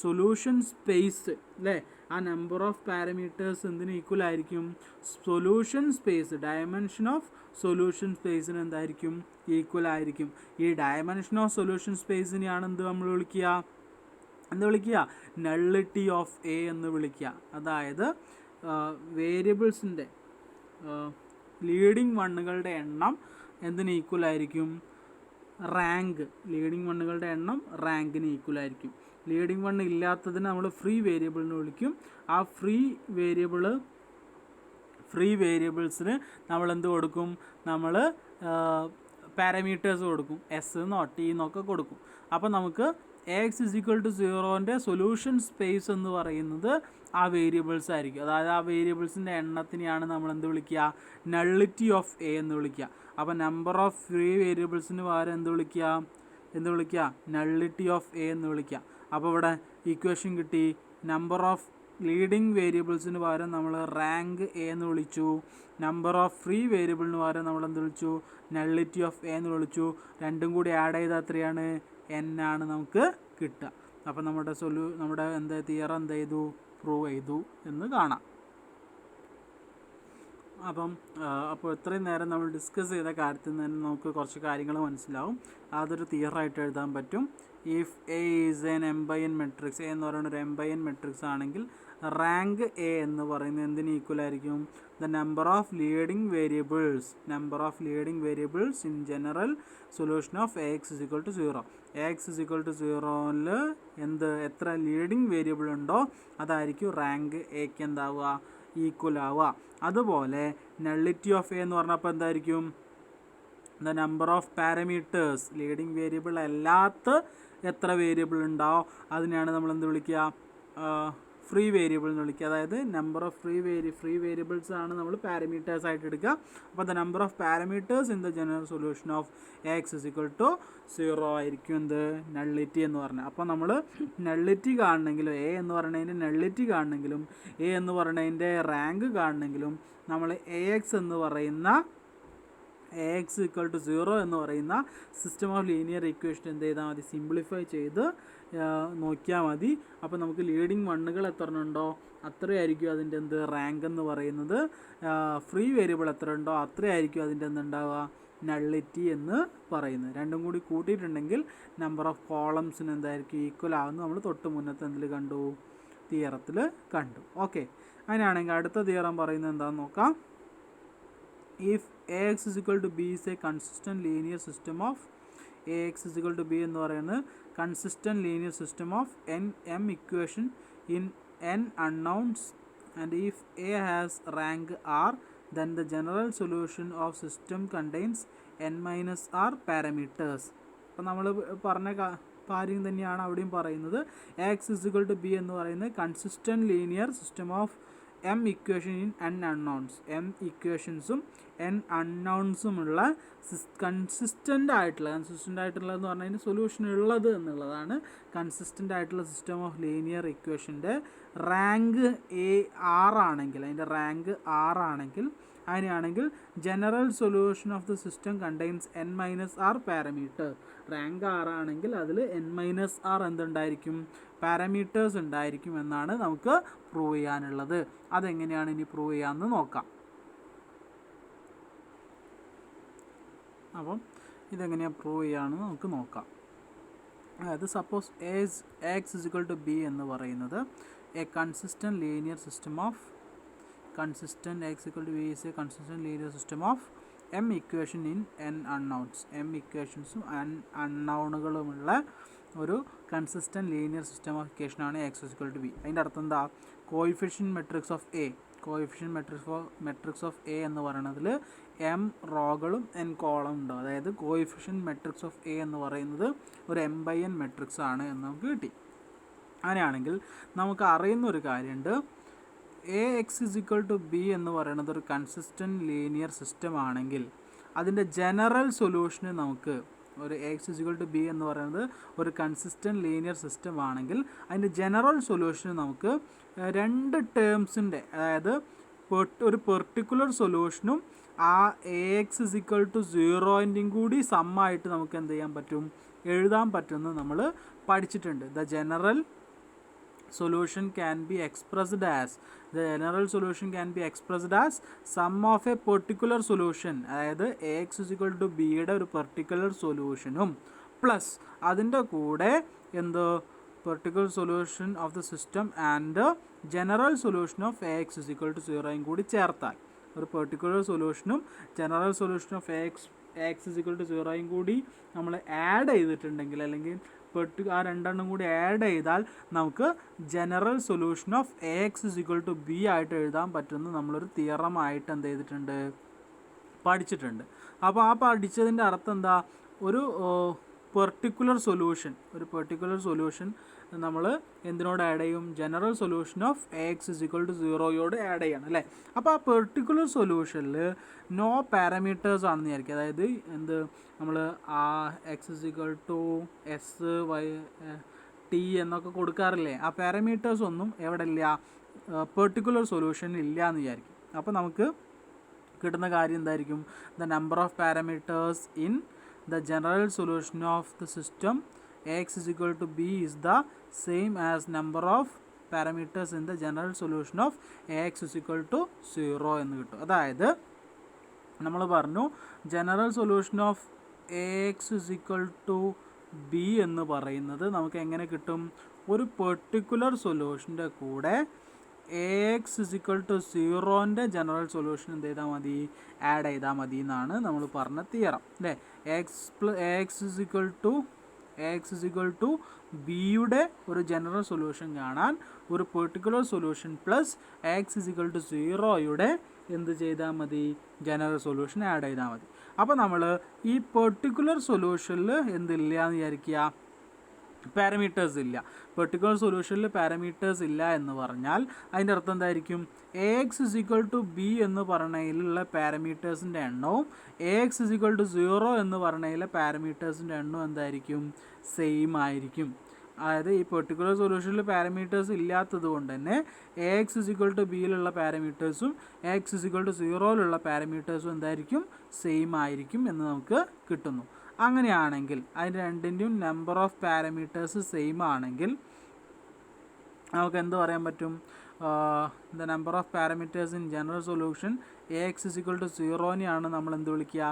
സൊല്യൂഷൻ സ്പേസ് അല്ലേ. ആ നമ്പർ ഓഫ് പാരാമീറ്റേഴ്സ് എന്തിന് ഈക്വൽ ആയിരിക്കും, solution space, dimension of solution സ്പേസിന് എന്തായിരിക്കും, ഈക്വൽ ആയിരിക്കും. ഈ ഡയമെൻഷൻ ഓഫ് സൊല്യൂഷൻ സ്പേസിനെയാണ് നമ്മൾ വിളിക്കുക, നള്ളിറ്റി ഓഫ് എ എന്ന് വിളിക്കുക. അതായത് വേരിയബിൾസിൻ്റെ ലീഡിങ് വണ്ണുകളുടെ എണ്ണം എന്തിന് ഈക്വൽ ആയിരിക്കും, റാങ്ക്. ലീഡിങ് വണ്ണുകളുടെ എണ്ണം റാങ്കിന് ഈക്വൽ ആയിരിക്കും. ലീഡിങ് വണ്ണ് ഇല്ലാത്തതിന് നമ്മൾ ഫ്രീ വേരിയബിൾ എന്ന് വിളിക്കും. ആ ഫ്രീ വേരിയബിൾസിന് നമ്മൾ എന്ത് കൊടുക്കും, നമ്മൾ പാരാമീറ്റേഴ്സ് കൊടുക്കും, എസ് എന്നോ ടി എന്നൊക്കെ കൊടുക്കും. അപ്പോൾ നമുക്ക് Ax = 0ൻ്റെ സൊല്യൂഷൻ സ്പേസ് എന്ന് പറയുന്നത് ആ വേരിയബിൾസ് ആയിരിക്കും. അതായത് ആ വേരിയബിൾസിൻ്റെ എണ്ണത്തിനെയാണ് നമ്മൾ എന്ത് വിളിക്കുക, നള്ളിറ്റി ഓഫ് എ എന്ന് വിളിക്കുക. അപ്പോൾ നമ്പർ ഓഫ് ഫ്രീ വേരിയബിൾസിന് പകരം എന്ത് വിളിക്കുക, നള്ളിറ്റി ഓഫ് എ എന്ന് വിളിക്കുക. അപ്പോൾ ഇവിടെ ഇക്വേഷൻ കിട്ടി. നമ്പർ ഓഫ് ലീഡിങ് വേരിയബിൾസിന് പകരം നമ്മൾ റാങ്ക് എ എന്ന് വിളിച്ചു. നമ്പർ ഓഫ് ഫ്രീ വേരിയബിളിന് പകരം നമ്മൾ എന്ത് വിളിച്ചു, നള്ളിറ്റി ഓഫ് എ എന്ന് വിളിച്ചു. രണ്ടും കൂടി ആഡ് ചെയ്താൽ എത്രയാണ്, n ആണ് നമുക്ക് കിട്ടുക. അപ്പം നമ്മുടെ തിയറം എന്ത് ചെയ്തു, പ്രൂവ് ചെയ്തു എന്ന് കാണാം. അപ്പോൾ ഇത്രയും നേരം നമ്മൾ ഡിസ്കസ് ചെയ്ത കാര്യത്തിൽ നിന്ന് തന്നെ നമുക്ക് കുറച്ച് കാര്യങ്ങൾ മനസ്സിലാവും. അതൊരു തിയറായിട്ട് എഴുതാൻ പറ്റും. If A is N m/n matrix, A എന്ന് പറയുന്ന ഒരു m/n മെട്രിക്സ് ആണെങ്കിൽ റാങ്ക് എ എന്ന് പറയുന്നത് എന്തിന് ഈക്വൽ ആയിരിക്കും, the number of leading variables in general solution of Ax = 0. Ax = 0ൽ എത്ര ലീഡിങ് വേരിയബിൾ ഉണ്ടോ അതായിരിക്കും റാങ്ക് എക്ക് എന്താവുക, ഈക്വൽ ആവുക. അതുപോലെ നള്ളിറ്റി ഓഫ് എ എന്ന് പറഞ്ഞപ്പോൾ എന്തായിരിക്കും, the number of parameters, leading variable അല്ലാത്ത എത്ര വേരിയബിൾ ഉണ്ടാവോ അതിനെയാണ് നമ്മൾ എന്ത് വിളിക്കുക, ഫ്രീ വേരിയബിൾ എന്ന് വിളിക്കുക. അതായത് നമ്പർ ഓഫ് ഫ്രീ വേരിയബിൾസ് ആണ് നമ്മൾ പാരാമീറ്റേഴ്സ് ആയിട്ട് എടുക്കുക. അപ്പോൾ the number of parameters in the general solution of Ax = 0 ആയിരിക്കും നള്ളിറ്റി എന്ന് പറഞ്ഞാൽ. അപ്പോൾ നമ്മൾ നള്ളിറ്റി കാണണമെങ്കിലും എ എന്ന് പറയുന്നതിൻ്റെ നള്ളിറ്റി കാണണമെങ്കിലും എ എന്ന് പറയുന്നതിൻ്റെ റാങ്ക് കാണണമെങ്കിലും നമ്മൾ Ax = 0 എന്ന് പറയുന്ന സിസ്റ്റം ഓഫ് ലീനിയർ ഇക്വേഷൻ എന്ത് ചെയ്താൽ മതി, സിംപ്ലിഫൈ ചെയ്ത് നോക്കിയാൽ മതി. അപ്പോൾ നമുക്ക് ലീഡിങ് വണ്ണുകൾ എത്ര ഉണ്ടോ അത്രയായിരിക്കും അതിൻ്റെ റാങ്ക് എന്ന് പറയുന്നത്. ഫ്രീ വേരിയബിൾ എത്ര ഉണ്ടോ അത്രയായിരിക്കും അതിൻ്റെ ഉണ്ടാവുക, നള്ളിറ്റി എന്ന് പറയുന്നത്. രണ്ടും കൂടി കൂട്ടിയിട്ടുണ്ടെങ്കിൽ നമ്പർ ഓഫ് കോളംസിന് എന്തായിരിക്കും, ഈക്വൽ ആവുന്ന നമ്മൾ തൊട്ട് മുന്നത്തെ തിയറത്തിൽ കണ്ടു. ഓക്കെ, അങ്ങനെയാണെങ്കിൽ അടുത്ത തിയറം പറയുന്നത് എന്താണെന്ന് നോക്കാം. If Ax = b is a consistent linear system of Ax = b എന്ന് പറയുന്നത് consistent linear system of m equation in n unknowns, and if A has rank r, then the general solution of system contains n-r parameters. അപ്പോൾ നമ്മൾ പറഞ്ഞ കാര്യം തന്നെയാണ് അവിടെയും പറയുന്നത്. Ax = b എന്ന് പറയുന്നത് consistent linear system of m equation in n unknowns, m ഇക്വേഷൻസും n അൺനൗൺസുമുള്ള കൺസിസ്റ്റൻ്റ് ആയിട്ടുള്ള എന്ന് പറഞ്ഞാൽ സൊല്യൂഷൻ ഉള്ളത് എന്നുള്ളതാണ്. കൺസിസ്റ്റൻ്റ് ആയിട്ടുള്ള സിസ്റ്റം ഓഫ് ലീനിയർ ഇക്വേഷൻ്റെ റാങ്ക് ആണെങ്കിൽ അങ്ങനെയാണെങ്കിൽ general solution of the system contains n-r parameter. Rank 6 ആണെങ്കിൽ അതിൽ n-r എന്തുണ്ടായിരിക്കും, പാരാമീറ്റേഴ്സ് ഉണ്ടായിരിക്കും എന്നാണ് നമുക്ക് പ്രൂവ് ചെയ്യാനുള്ളത്. അതെങ്ങനെയാണ് ഇനി പ്രൂവ് ചെയ്യാമെന്ന് നോക്കാം. അപ്പം ഇതെങ്ങനെയാണ് പ്രൂവ് ചെയ്യാമെന്ന് നമുക്ക് നോക്കാം. അതായത് സപ്പോസ് Ax = b എന്ന് പറയുന്നത് A consistent linear system of Ax = b is a consistent linear system of m equation in n unknowns. m ഇക്വേഷൻസും n അൺനൗണുകളുമുള്ള ഒരു കൺസിസ്റ്റൻറ്റ് ലീനിയർ സിസ്റ്റം ഓഫ് ഇക്വേഷനാണ് Ax = b. അതിൻ്റെ അർത്ഥം എന്താ, coefficient matrix of A coefficient matrix of A എന്ന് പറയുന്നതിൽ M റോകളും N column ഉണ്ടാവും. അതായത് കോഎഫിഷ്യൻറ്റ് മെട്രിക്സ് ഓഫ് എ എന്ന് പറയുന്നത് ഒരു m/n മെട്രിക്സ് ആണ് എന്ന് നമുക്ക് കിട്ടി. അങ്ങനെയാണെങ്കിൽ നമുക്ക് അറിയുന്ന ഒരു കാര്യമുണ്ട്, Ax=b എന്ന് പറയുന്നത് ഒരു കൺസിസ്റ്റൻറ്റ് ലീനിയർ സിസ്റ്റം ആണെങ്കിൽ അതിൻ്റെ ജനറൽ സൊല്യൂഷന് നമുക്ക് ഒരു Ax=b എന്ന് പറയുന്നത് ഒരു കൺസിസ്റ്റൻറ്റ് ലീനിയർ സിസ്റ്റം ആണെങ്കിൽ അതിൻ്റെ ജനറൽ സൊല്യൂഷന് നമുക്ക് രണ്ട് ടേംസിൻ്റെ, അതായത് ഒരു പെർട്ടിക്കുലർ സൊല്യൂഷനും ആ Ax=0ൻ്റെയും കൂടി സമ്മായിട്ട് നമുക്ക് എന്ത് ചെയ്യാൻ പറ്റും, എഴുതാൻ പറ്റുമെന്ന് നമ്മൾ പഠിച്ചിട്ടുണ്ട്. The general solution can be expressed as sum of a particular solution, അതായത് Ax=b യുടെ ഒരു പെർട്ടിക്കുലർ സൊല്യൂഷനും പ്ലസ് അതിൻ്റെ കൂടെ എന്ത് particular solution of the system and general solution of Ax=0യും കൂടി ചേർത്താൽ, ഒരു പെർട്ടിക്കുലർ സൊല്യൂഷനും ജനറൽ സൊല്യൂഷൻ ഓഫ് Ax=0യും കൂടി നമ്മൾ ആഡ് ചെയ്തിട്ടുണ്ടെങ്കിൽ, അല്ലെങ്കിൽ ആ രണ്ടെണ്ണം കൂടി ആഡ് ചെയ്താൽ നമുക്ക് ജനറൽ സൊല്യൂഷൻ ഓഫ് Ax=b ആയിട്ട് എഴുതാൻ പറ്റുമെന്ന് നമ്മളൊരു തിയറമായിട്ട് എന്ത് ചെയ്തിട്ടുണ്ട്, പഠിച്ചിട്ടുണ്ട്. അപ്പോൾ ആ പഠിച്ചതിൻ്റെ അർത്ഥം എന്താ, ഒരു പെർട്ടിക്കുലർ സൊല്യൂഷൻ നമ്മൾ എന്തിനോട് ആഡ് ചെയ്യും, ജനറൽ സൊല്യൂഷൻ ഓഫ് Ax=0യോട് ആഡ് ചെയ്യണം അല്ലേ. അപ്പോൾ ആ പെർട്ടിക്കുലർ സൊല്യൂഷനിൽ നോ പാരാമീറ്റേഴ്സ് ആണെന്ന് വിചാരിക്കുക. അതായത് എന്ത്, നമ്മൾ ആ x=s y t എന്നൊക്കെ കൊടുക്കാറില്ലേ, ആ പാരാമീറ്റേഴ്സ് ഒന്നും എവിടെ ഇല്ല, പെർട്ടിക്കുലർ സൊല്യൂഷനിൽ ഇല്ല എന്ന് വിചാരിക്കും. അപ്പോൾ നമുക്ക് കിട്ടുന്ന കാര്യം എന്തായിരിക്കും, the number of parameters in the general solution of the system Ax=b is the same as number of parameters in the general solution of Ax=0 എന്ന് കിട്ടും. അതായത് നമ്മൾ പറഞ്ഞു ജനറൽ സൊല്യൂഷൻ ഓഫ് Ax=b എന്ന് പറയുന്നത് നമുക്ക് എങ്ങനെ കിട്ടും, ഒരു പെർട്ടിക്കുലർ സൊല്യൂഷൻ്റെ കൂടെ Ax=0ൻ്റെ ജനറൽ സൊല്യൂഷൻ എന്ത് ചെയ്താൽ മതി, ആഡ് ചെയ്താൽ മതി എന്നാണ് നമ്മൾ പറഞ്ഞ തിയറം അല്ലേ. Ax=bയുടെ ഒരു ജനറൽ സൊല്യൂഷൻ കാണാൻ ഒരു പെർട്ടിക്കുലർ സൊല്യൂഷൻ പ്ലസ് Ax=0യുടെ എന്ത് ചെയ്താൽ മതി, ജനറൽ സൊല്യൂഷൻ ആഡ് ചെയ്താൽ മതി. അപ്പോൾ നമ്മൾ ഈ പെർട്ടിക്കുലർ സൊല്യൂഷനിൽ എന്തില്ല എന്ന് വിചാരിക്കുക, പാരാമീറ്റേഴ്സ് ഇല്ല. പെർട്ടിക്കുലർ സൊല്യൂഷനിൽ പാരാമീറ്റേഴ്സ് ഇല്ല എന്ന് പറഞ്ഞാൽ അതിൻ്റെ അർത്ഥം എന്തായിരിക്കും, Ax=b എന്ന് പറഞ്ഞതിലുള്ള പാരാമീറ്റേഴ്സിൻ്റെ എണ്ണവും Ax=0 എന്ന് പറഞ്ഞതിലെ പാരാമീറ്റേഴ്സിൻ്റെ എണ്ണവും എന്തായിരിക്കും, സെയിം ആയിരിക്കും. അതായത് ഈ പെർട്ടിക്കുലർ സൊല്യൂഷനിൽ പാരാമീറ്റേഴ്സ് ഇല്ലാത്തത് കൊണ്ട് തന്നെ Ax=bയിലുള്ള പാരാമീറ്റേഴ്സും Ax=0യിലുള്ള പാരാമീറ്റേഴ്സും എന്തായിരിക്കും, സെയിം ആയിരിക്കും എന്ന് നമുക്ക് കിട്ടുന്നു. അങ്ങനെയാണെങ്കിൽ അതിൻ്റെ രണ്ടിൻ്റെയും നമ്പർ ഓഫ് പാരാമീറ്റേഴ്സ് സെയിം ആണെങ്കിൽ നമുക്ക് എന്ത് പറയാൻ പറ്റും, the number of parameters in general solution Ax=0നെയാണ് നമ്മൾ എന്ത് വിളിക്കുക,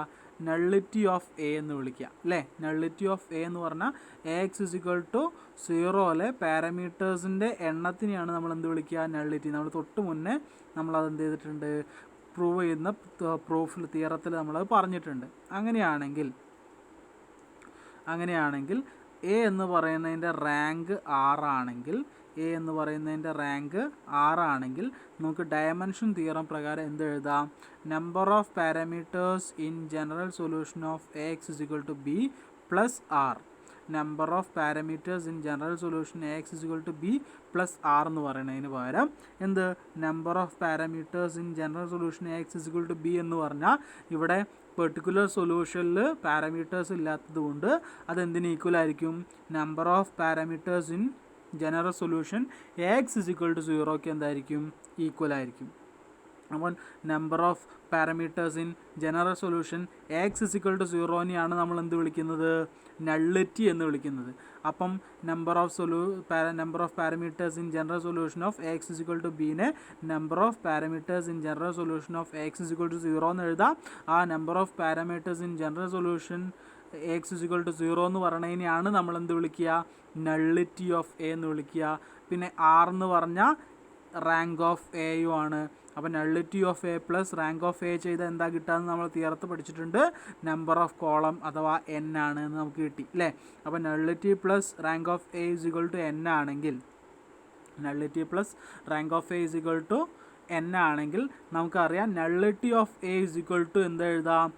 നള്ളിറ്റി ഓഫ് എ എന്ന് വിളിക്കുക അല്ലേ. നള്ളിറ്റി ഓഫ് എ എന്ന് പറഞ്ഞാൽ Ax=0യിലെ പാരാമീറ്റേഴ്സിൻ്റെ എണ്ണത്തിനെയാണ് നമ്മൾ എന്ത് വിളിക്കുക, നള്ളിറ്റി. നമ്മൾ തൊട്ട് മുന്നേ നമ്മളത് എന്ത് ചെയ്തിട്ടുണ്ട്, പ്രൂവ് ചെയ്യുന്ന പ്രൂഫിൽ തിയറത്തിൽ നമ്മളത് പറഞ്ഞിട്ടുണ്ട്. അങ്ങനെയാണെങ്കിൽ എ എന്ന് പറയുന്നതിൻ്റെ റാങ്ക് 6 ആണെങ്കിൽ നമുക്ക് ഡയമെൻഷൻ തിയറം പ്രകാരം എന്ത് എഴുതാം, number of parameters in general solution of Ax=b plus R. Number of parameters in general solution Ax=b plus R എന്ന് പറയുന്നതിന് പകരം എന്ത്, number of parameters in general solution Ax=b എന്ന് പറഞ്ഞാൽ ഇവിടെ പെർട്ടിക്കുലർ സൊല്യൂഷനിൽ പാരാമീറ്റേഴ്സ് ഇല്ലാത്തത് കൊണ്ട് അതെന്തിന് ഈക്വൽ ആയിരിക്കും, number of parameters in general solution Ax=0ക്ക് എന്തായിരിക്കും, ഈക്വൽ ആയിരിക്കും. അപ്പോൾ number of parameters in general solution Ax=0നെയാണ് നമ്മൾ എന്ത് വിളിക്കുന്നത്, നള്ളിറ്റി എന്ന് വിളിക്കുന്നത്. അപ്പം number of parameters in general solution of Ax=bനെ number of parameters in general solution of Ax=0 എന്ന് എഴുതാം. ആ number of parameters in general solution Ax=0 എന്ന് പറയുന്നതിനെയാണ് നമ്മൾ എന്ത് വിളിക്കുക, നള്ളിറ്റി ഓഫ് എ എന്ന് വിളിക്കുക. പിന്നെ ആർ എന്ന് പറഞ്ഞാൽ റാങ്ക് ഓഫ് എയും ആണ്. അപ്പോൾ nullity of A plus rank of A ചെയ്താൽ എന്താ കിട്ടുകയെന്ന് നമ്മൾ തിയറത്ത് പഠിച്ചിട്ടുണ്ട്, നമ്പർ ഓഫ് കോളം അഥവാ n ആണ് എന്ന് നമുക്ക് കിട്ടി അല്ലേ. അപ്പോൾ nullity plus rank of A n ആണെങ്കിൽ, nullity plus rank of A n ആണെങ്കിൽ നമുക്കറിയാം nullity of A is equal to എന്ത് എഴുതാം,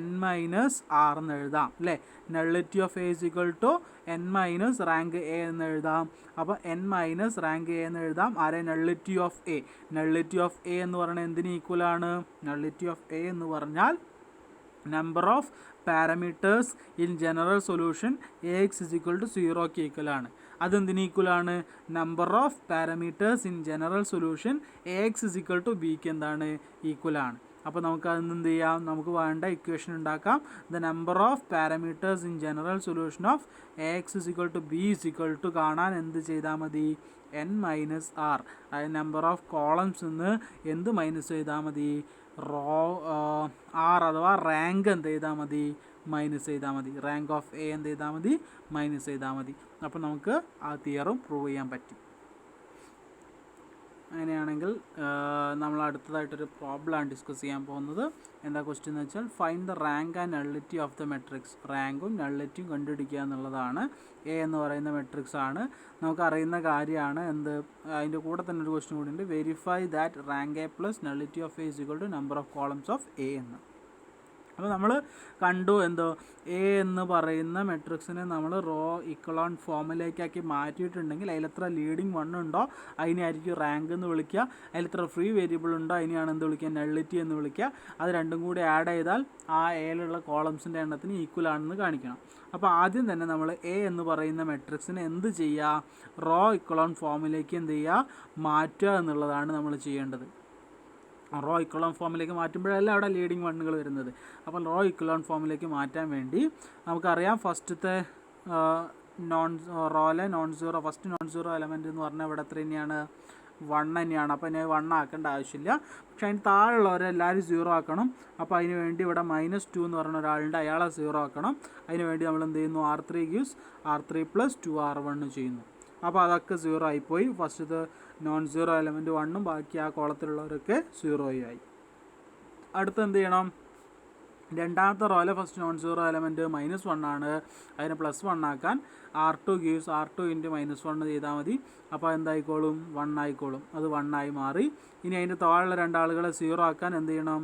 n മൈനസ് ആർ എന്ന് എഴുതാം അല്ലേ. Nullity of A is equal to n minus rank A എന്ന് എഴുതാം. അപ്പോൾ n മൈനസ് റാങ്ക് എ എന്ന് എഴുതാം. ആരെ? Nullity of A. Nullity of A എന്ന് പറഞ്ഞാൽ എന്തിന് ഈക്വലാണ്? നള്ളിറ്റി ഓഫ് എ എന്ന് പറഞ്ഞാൽ number of parameters in general solution Ax is equal to 0ക്ക് ഈക്വലാണ്. അതെന്തിന് ഈക്വലാണ്? Number of parameters in general solution Ax is equal to ബിക്ക് എന്താണ്? ഈക്വലാണ്. അപ്പോൾ നമുക്ക് അതിന് എന്ത് ചെയ്യാം? നമുക്ക് വേണ്ട ഇക്വേഷൻ ഉണ്ടാക്കാം. The number of parameters in general solution of Ax is equal to B is equal to കാണാൻ എന്ത് ചെയ്താൽ മതി? n minus R. അതായത് നമ്പർ ഓഫ് കോളംസ് നിന്ന് എന്ത് മൈനസ് ചെയ്താൽ മതി? ആർ അഥവാ റാങ്ക് എന്ത് ചെയ്താൽ മതി? മൈനസ് ചെയ്താൽ മതി. റാങ്ക് ഓഫ് എ എന്ത് ചെയ്താൽ മതി? മൈനസ് ചെയ്താൽ മതി. അപ്പോൾ നമുക്ക് ആ തിയറും പ്രൂവ് ചെയ്യാൻ പറ്റി. അങ്ങനെയാണെങ്കിൽ നമ്മൾ അടുത്തതായിട്ടൊരു പ്രോബ്ലമാണ് ഡിസ്കസ് ചെയ്യാൻ പോകുന്നത്. എന്താ ക്വസ്റ്റ്യൻ എന്ന് വെച്ചാൽ find the rank and nullity of the matrix. റാങ്കും നള്ളിറ്റിയും കണ്ടുപിടിക്കുക എന്നുള്ളതാണ്. എ എന്ന് പറയുന്ന മെട്രിക്സ് ആണ്, നമുക്കറിയുന്ന കാര്യമാണ്. എന്ത്, അതിൻ്റെ കൂടെ തന്നെ ഒരു ക്വസ്റ്റ്യൻ കൂടി ഉണ്ട്. Verify that rank A plus nullity of A is equal to number of columns of A എന്ന്. അപ്പോൾ നമ്മൾ കണ്ടു എന്തോ എ എന്ന് പറയുന്ന മെട്രിക്സിനെ നമ്മൾ റോ ഇക്വലോൺ ഫോമിലേക്കാക്കി മാറ്റിയിട്ടുണ്ടെങ്കിൽ അതിലെത്ര ലീഡിങ് വൺ ഉണ്ടോ അതിനായിരിക്കും റാങ്ക് എന്ന് വിളിക്കുക. അതിലെത്ര ഫ്രീ വേരിയബിൾ ഉണ്ടോ അതിനെയാണ് എന്ത് വിളിക്കുക? നള്ളിറ്റി എന്ന് വിളിക്കുക. അത് രണ്ടും കൂടി ആഡ് ചെയ്താൽ ആ എയിലുള്ള കോളംസിൻ്റെ എണ്ണത്തിന് ഈക്വൽ ആണെന്ന് കാണിക്കണം. അപ്പോൾ ആദ്യം തന്നെ നമ്മൾ എ എന്ന് പറയുന്ന മെട്രിക്സിനെ എന്ത് ചെയ്യുക? റോ ഇക്വലോൺ ഫോമിലേക്ക് എന്ത് ചെയ്യുക? മാറ്റുക എന്നുള്ളതാണ് നമ്മൾ ചെയ്യേണ്ടത്. റോ ഇക്വലോൺ ഫോമിലേക്ക് മാറ്റുമ്പോഴല്ല അവിടെ ലീഡിങ് വണ്ണുകൾ വരുന്നത്. അപ്പോൾ റോ ഇക്വലോൺ ഫോമിലേക്ക് മാറ്റാൻ വേണ്ടി നമുക്കറിയാം ഫസ്റ്റത്തെ റോയിലെ ഫസ്റ്റ് നോൺ സീറോ എലമെൻറ്റ് എന്ന് പറഞ്ഞാൽ ഇവിടെ എത്ര തന്നെയാണ്? 1 തന്നെയാണ്. അപ്പോൾ അതിനെ 1 ആക്കേണ്ട ആവശ്യമില്ല. പക്ഷെ അതിന് താഴെയുള്ളവരെല്ലാവരും 0 ആക്കണം. അപ്പോൾ അതിന് വേണ്ടി ഇവിടെ -2 എന്ന് പറഞ്ഞ ഒരാളുണ്ട്, അയാളെ 0 ആക്കണം. അതിന് വേണ്ടി നമ്മൾ എന്ത് ചെയ്യുന്നു? R3 gives R3 + 2R1 ചെയ്യുന്നു. അപ്പോൾ അതൊക്കെ 0 ആയിപ്പോയി. ഫസ്റ്റത്തെ നോൺ സീറോ എലമെൻറ്റ് 1ഉം ബാക്കി ആ കോളത്തിലുള്ളവരൊക്കെ 0 ആയി. അടുത്ത് എന്ത് ചെയ്യണം? രണ്ടാമത്തെ റോയിലെ ഫസ്റ്റ് നോൺ സീറോ എലമെൻറ്റ് -1 ആണ്. അതിനെ +1 ആക്കാൻ R2 gives R2 × -1 ചെയ്താൽ മതി. അപ്പോൾ എന്തായിക്കോളും? 1 ആയിക്കോളും. അത് 1 ആയി മാറി. ഇനി അതിൻ്റെ താഴെയുള്ള രണ്ടാളുകളെ 0 ആക്കാൻ എന്ത് ചെയ്യണം?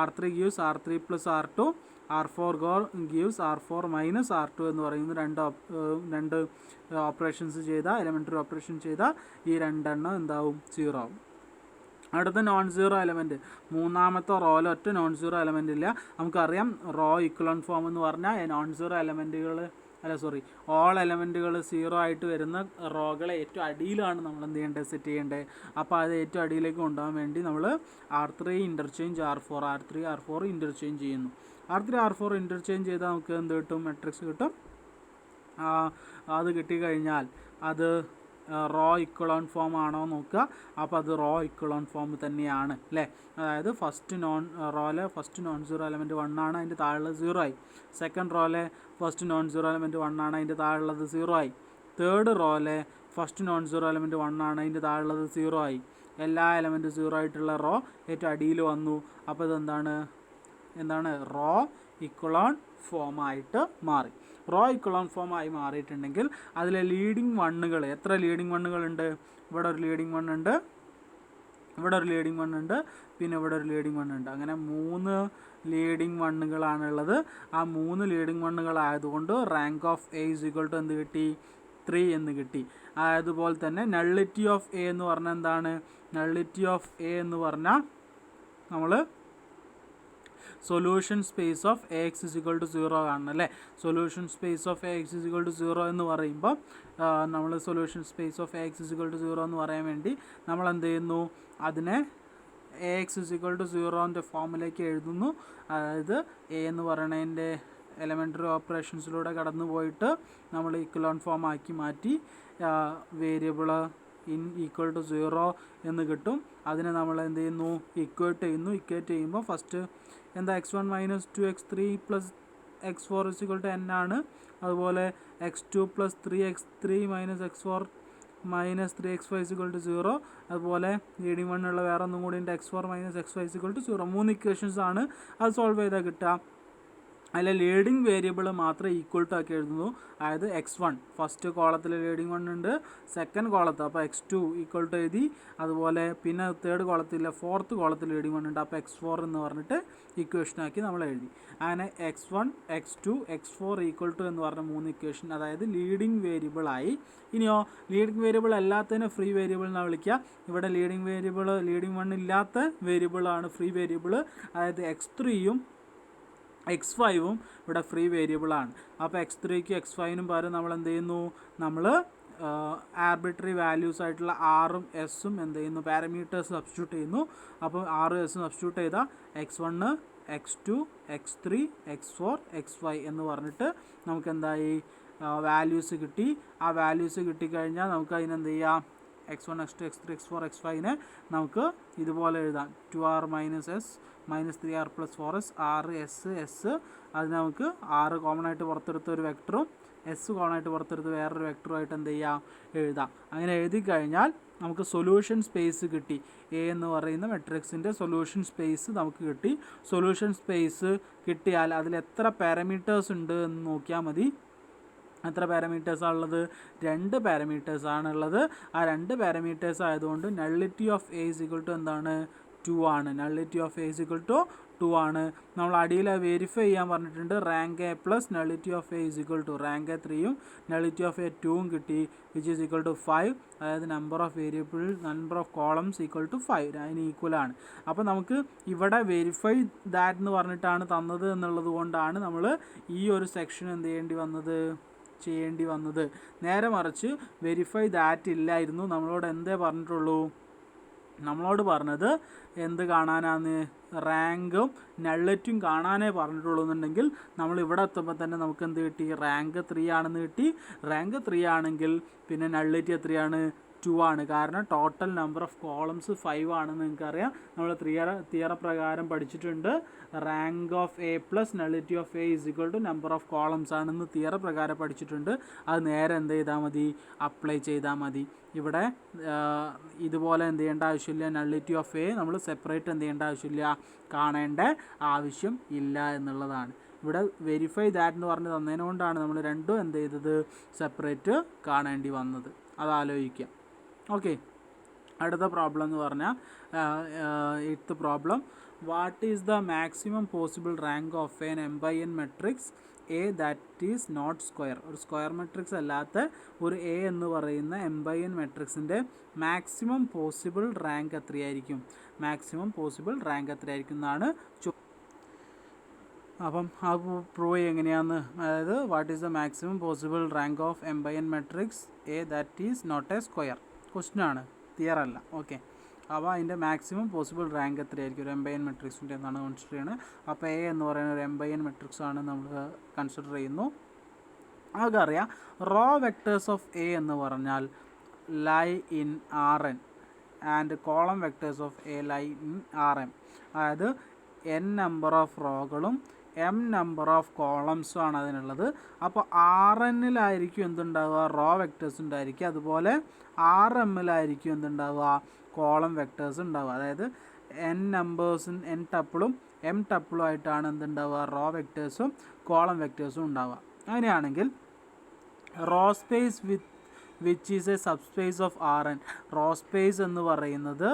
R3 gives R3 + R2, R4 gives R4 - R2 എന്ന് പറയുന്ന രണ്ട് ഓപ്പറേഷൻസ് ചെയ്താൽ, എലമെൻ്ററി ഓപ്പറേഷൻ ചെയ്താൽ ഈ രണ്ടെണ്ണം എന്താവും? 0 ആവും. അടുത്ത നോൺ സീറോ എലമെൻറ്റ്, മൂന്നാമത്തെ റോയിൽ ഒറ്റ നോൺ സീറോ എലമെൻ്റ് ഇല്ല. നമുക്കറിയാം റോ ഇക്വലോൺ ഫോം എന്ന് പറഞ്ഞാൽ നോൺ സീറോ എലമെൻറ്റുകൾ ഓൾ എലമെൻറ്റുകൾ 0 ആയിട്ട് വരുന്ന റോകളെ ഏറ്റവും അടിയിലാണ് നമ്മൾ എന്ത് ചെയ്യേണ്ടത്? സെറ്റ് ചെയ്യേണ്ടത്. അപ്പോൾ അത് ഏറ്റവും അടിയിലേക്ക് കൊണ്ടുപോകാൻ വേണ്ടി നമ്മൾ R3 interchange R4, R3 R4 interchange ചെയ്യുന്നു. R3 R4 ഇൻ്റർചേഞ്ച് ചെയ്താൽ നമുക്ക് എന്ത് കിട്ടും? മെട്രിക്സ് കിട്ടും. അത് കിട്ടിക്കഴിഞ്ഞാൽ അത് റോ ഇക്വലോൺ ഫോം ആണോ നോക്കുക. അപ്പോൾ അത് റോ ഇക്വലോൺ ഫോം തന്നെയാണ് അല്ലേ. അതായത് ഫസ്റ്റ് റോയിലെ ഫസ്റ്റ് നോൺ സീറോ എലമെൻറ്റ് 1 ആണ്, അതിൻ്റെ താഴെയുള്ളത് 0 ആയി. സെക്കൻഡ് റോയിലെ ഫസ്റ്റ് നോൺ സീറോ എലമെൻറ്റ് 1 ആണ്, അതിൻ്റെ താഴെയുള്ളത് 0 ആയി. തേർഡ് റോയിലെ ഫസ്റ്റ് നോൺ സീറോ എലമെൻറ്റ് 1 ആണ്, അതിൻ്റെ താഴെയുള്ളത് 0 ആയി. എല്ലാ എലമെൻറ്റ് 0 ആയിട്ടുള്ള റോ ഏറ്റവും അടിയിൽ വന്നു. അപ്പോൾ ഇതെന്താണ്? റോ ഇക്വലോൺ ഫോമായിട്ട് മാറി. റോ ഇക്വലോൺ ഫോമായി മാറിയിട്ടുണ്ടെങ്കിൽ അതിലെ ലീഡിങ് വണ്ണുകൾ, എത്ര ലീഡിങ് വണ്ണുകളുണ്ട്? ഇവിടെ ഒരു ലീഡിങ് വണ്ണുണ്ട്, ഇവിടെ ഒരു ലീഡിങ് വണ്ണുണ്ട്, പിന്നെ ഇവിടെ ഒരു ലീഡിങ് വണ്ണുണ്ട്. അങ്ങനെ 3 ലീഡിങ് വണ്ണുകളാണുള്ളത്. ആ 3 ലീഡിങ് വണ്ണുകളായതുകൊണ്ട് rank of A is equal to എന്ത് കിട്ടി? 3 എന്ന് കിട്ടി. അതുപോലെ തന്നെ നള്ളിറ്റി ഓഫ് എ എന്ന് പറഞ്ഞാൽ എന്താണ്? നള്ളിറ്റി ഓഫ് എ എന്ന് പറഞ്ഞാൽ നമ്മൾ solution space of Ax is equal to 0 കാണണം അല്ലേ. Solution space of Ax is equal to 0 എന്ന് പറയുമ്പോൾ നമ്മൾ solution space of Ax is equal to 0 എന്ന് പറയാൻ വേണ്ടി നമ്മൾ എന്ത് ചെയ്യുന്നു? അതിനെ Ax is equal to 0ൻ്റെ ഫോമിലേക്ക് എഴുതുന്നു. അതായത് എ എന്ന് പറയുന്നതിൻ്റെ എലമെൻ്ററി ഓപ്പറേഷൻസിലൂടെ കടന്നു പോയിട്ട് നമ്മൾ ഇക്വലോൺ ഫോം ആക്കി മാറ്റി വേരിയബിൾ ഈക്വൽ ടു 0 എന്ന് കിട്ടും. അതിനെ നമ്മൾ എന്ത് ചെയ്യുന്നു? ഇക്വേറ്റ് ചെയ്യുമ്പോൾ ഫസ്റ്റ് എന്താ? x1 - 2x3 + x4 = n ആണ്. അതുപോലെ x2 + 3x3 - x4 - 3x5 = 0. അതുപോലെ ലീഡിങ് വണ്ണുള്ള വേറെ ഒന്നും കൂടി ഉണ്ട്, x4 - x5 = 0. 3 ഇക്വേഷൻസ് ആണ്. അത് സോൾവ് ചെയ്താൽ കിട്ടുക. അതിൽ ലീഡിങ് വേരിയബിൾ മാത്രം ഈക്വൽ ടു ആക്കി എഴുതുന്നു. അതായത് x1 ഫസ്റ്റ് കോളത്തിൽ ലീഡിങ് 1 ഉണ്ട്, സെക്കൻഡ് കോളത്തിൽ അപ്പോൾ x2 ഈക്വൽ ടു എഴുതി. അതുപോലെ പിന്നെ തേർഡ് കോളത്തിൽ ഫോർത്ത് കോളത്തിൽ ലീഡിങ് 1 ഉണ്ട്, അപ്പോൾ x4 എന്ന് പറഞ്ഞിട്ട് ഇക്വേഷനാക്കി നമ്മൾ എഴുതി. അങ്ങനെ x1 x2 x4 equal to എന്ന് പറഞ്ഞ 3 ഇക്വേഷൻ, അതായത് ലീഡിങ് വേരിയബിളായി. ഇനിയോ ലീഡിങ് വേരിയബിൾ അല്ലാത്തതിനെ ഫ്രീ വേരിയബിൾ എന്നാണ് വിളിക്കുക. ഇവിടെ ലീഡിങ് വേരിയബിൾ ലീഡിങ് 1 ഇല്ലാത്ത വേരിയബിളാണ് ഫ്രീ വേരിയബിൾ, അതായത് x3യും x5ഉം ഇവിടെ ഫ്രീ വേരിയബിളാണ്. അപ്പോൾ x3ക്കും x5നും പകരം നമ്മൾ എന്ത് ചെയ്യുന്നു, നമ്മൾ ആർബിട്രറി വാല്യൂസ് ആയിട്ടുള്ള ആറും എസും എന്ത് ചെയ്യുന്നു, പാരാമീറ്റേഴ്സ് സബ്സ്റ്റിറ്റ്യൂട്ട് ചെയ്യുന്നു. അപ്പോൾ ആറും എസും സബ്സ്റ്റിറ്റ്യൂട്ട് ചെയ്താൽ x1 x2 x3 x4 x5 എന്ന് പറഞ്ഞിട്ട് നമുക്ക് എന്തായി വാല്യൂസ് കിട്ടി. ആ വാല്യൂസ് കിട്ടിക്കഴിഞ്ഞാൽ നമുക്ക് അതിനെന്ത് ചെയ്യാം, x1 x2 x3 x4 x5നെ നമുക്ക് ഇതുപോലെ എഴുതാം. 2r - s -3r + 4s 6s അത് നമുക്ക് 6 കോമൺ ആയിട്ട് പുറത്തെടുത്ത ഒരു വെക്ടറും എസ് കോമൺ ആയിട്ട് പുറത്തെടുത്ത് വേറൊരു വെക്ടറുമായിട്ട് എന്ത് ചെയ്യാം, എഴുതാം. അങ്ങനെ എഴുതി കഴിഞ്ഞാൽ നമുക്ക് സൊല്യൂഷൻ സ്പേസ് കിട്ടി. എ എന്ന് പറയുന്ന മെട്രിക്സിൻ്റെ സൊല്യൂഷൻ സ്പേസ് നമുക്ക് കിട്ടി. സൊല്യൂഷൻ സ്പേസ് കിട്ടിയാൽ അതിൽ എത്ര പാരാമീറ്റേഴ്സ് ഉണ്ട് എന്ന് നോക്കിയാൽ മതി. എത്ര പാരാമീറ്റേഴ്സാണ് ഉള്ളത്? 2 പാരാമീറ്റേഴ്സാണ് ഉള്ളത്. ആ 2 പാരാമീറ്റേഴ്സ് ആയതുകൊണ്ട് nullity of A is equal to എന്താണ്, 2 ആണ്. Nullity of A is equal to 2 ആണ്. നമ്മൾ അടിയിൽ വെരിഫൈ ചെയ്യാൻ പറഞ്ഞിട്ടുണ്ട്. Rank A plus nullity of A is equal to rank A 3യും നള്ളിറ്റി ഓഫ് എ 2ഉം കിട്ടി, വിച്ച് ഈസ് ഈക്വൽ ടു 5. അതായത് number of variable number of columns equal to 5, അതിന് ഈക്വലാണ്. അപ്പോൾ നമുക്ക് ഇവിടെ വെരിഫൈ ദാറ്റ് എന്ന് പറഞ്ഞിട്ടാണ് തന്നത് എന്നുള്ളത് കൊണ്ടാണ് നമ്മൾ ഈ ഒരു സെക്ഷൻ എന്ത് ചെയ്യേണ്ടി വന്നത്. നേരെ മറിച്ച് വെരിഫൈ ദാറ്റ് ഇല്ലായിരുന്നു. നമ്മളോട് എന്തേ പറഞ്ഞിട്ടുള്ളൂ, നമ്മളോട് പറഞ്ഞത് എന്ത് കാണാനാണ്, റാങ്കും നള്ളിറ്റിയും കാണാനേ പറഞ്ഞിട്ടുള്ളൂ. എന്നുണ്ടെങ്കിൽ നമ്മൾ ഇവിടെ എത്തുമ്പോൾ തന്നെ നമുക്ക് എന്ത് കിട്ടി, റാങ്ക് 3 ആണെന്ന് കിട്ടി. റാങ്ക് 3 ആണെങ്കിൽ പിന്നെ നള്ളിറ്റി എത്രയാണ്, 2 ആണ്. കാരണം ടോട്ടൽ നമ്പർ ഓഫ് കോളംസ് 5 ആണെന്ന് നിങ്ങൾക്കറിയാം. നമ്മൾ തിയറ പ്രകാരം പഠിച്ചിട്ടുണ്ട്. Rank of A plus nullity of A is equal to number of columns ആണെന്ന് തിയറ പ്രകാരം പഠിച്ചിട്ടുണ്ട്. അത് നേരെ എന്ത് ചെയ്താൽ മതി, അപ്ലൈ ചെയ്താൽ മതി. ഇവിടെ ഇതുപോലെ എന്ത് ചെയ്യേണ്ട ആവശ്യമില്ല, നള്ളിറ്റി ഓഫ് എ നമ്മൾ സെപ്പറേറ്റ് എന്ത് ചെയ്യേണ്ട ആവശ്യമില്ല, കാണേണ്ട ആവശ്യം ഇല്ല എന്നുള്ളതാണ്. ഇവിടെ വെരിഫൈ ദാറ്റ് എന്ന് പറഞ്ഞ് തന്നതിനെ കൊണ്ടാണ് നമ്മൾ രണ്ടും എന്ത് ചെയ്തത്, സെപ്പറേറ്റ് കാണേണ്ടി വന്നത്. അത് ആലോചിക്കുക. ഓക്കെ, അടുത്ത പ്രോബ്ലം എന്ന് പറഞ്ഞാൽ 8th problem. What is the maximum possible rank of an m/n matrix A that is not square? ഒരു സ്ക്വയർ മെട്രിക്സ് അല്ലാത്ത ഒരു എ എന്ന് പറയുന്ന m/n മെട്രിക്സിൻ്റെ മാക്സിമം പോസിബിൾ റാങ്ക് എത്രയായിരിക്കും? മാക്സിമം പോസിബിൾ റാങ്ക് എത്രയായിരിക്കും എന്നാണ് അപ്പം അത് പ്രൂവ് എങ്ങനെയാണെന്ന്. അതായത് what is the maximum possible rank of m/n matrix A that is not a square? Question ആണ്, തിയറല്ല. ഓക്കെ, അപ്പോൾ അതിൻ്റെ മാക്സിമം പോസിബിൾ റാങ്ക് എത്രയായിരിക്കും ഒരു m/n മെട്രിക്സിൻ്റെ എന്നാണ് കൺസിഡർ ചെയ്യുന്നത്. അപ്പോൾ എ എന്ന് പറയുന്ന ഒരു m/n മെട്രിക്സ് ആണ് നമ്മൾ കൺസിഡർ ചെയ്യുന്നു. നമുക്കറിയാം റോ വെക്ടേഴ്സ് ഓഫ് എ എന്ന് പറഞ്ഞാൽ lie in Rn and column vectors of A lie in Rm. അതായത് n നമ്പർ ഓഫ് റോകളും m നമ്പർ ഓഫ് കോളംസും ആണ് അതിനുള്ളത്. അപ്പോൾ Rnലായിരിക്കും എന്തുണ്ടാവുക, റോ വെക്ടേഴ്സ് ഉണ്ടായിരിക്കും. അതുപോലെ Rmലായിരിക്കും എന്തുണ്ടാവുക, കോളം വെക്ടേഴ്സ് ഉണ്ടാവുക. അതായത് n നമ്പേഴ്സും n ടപ്പിളും m ടപ്പിളും ആയിട്ടാണ് എന്തുണ്ടാവുക, റോ വെക്ടേഴ്സും കോളം വെക്ടേഴ്സും ഉണ്ടാവുക. അങ്ങനെയാണെങ്കിൽ row space which is a subspace of Rn, row space എന്ന് പറയുന്നത്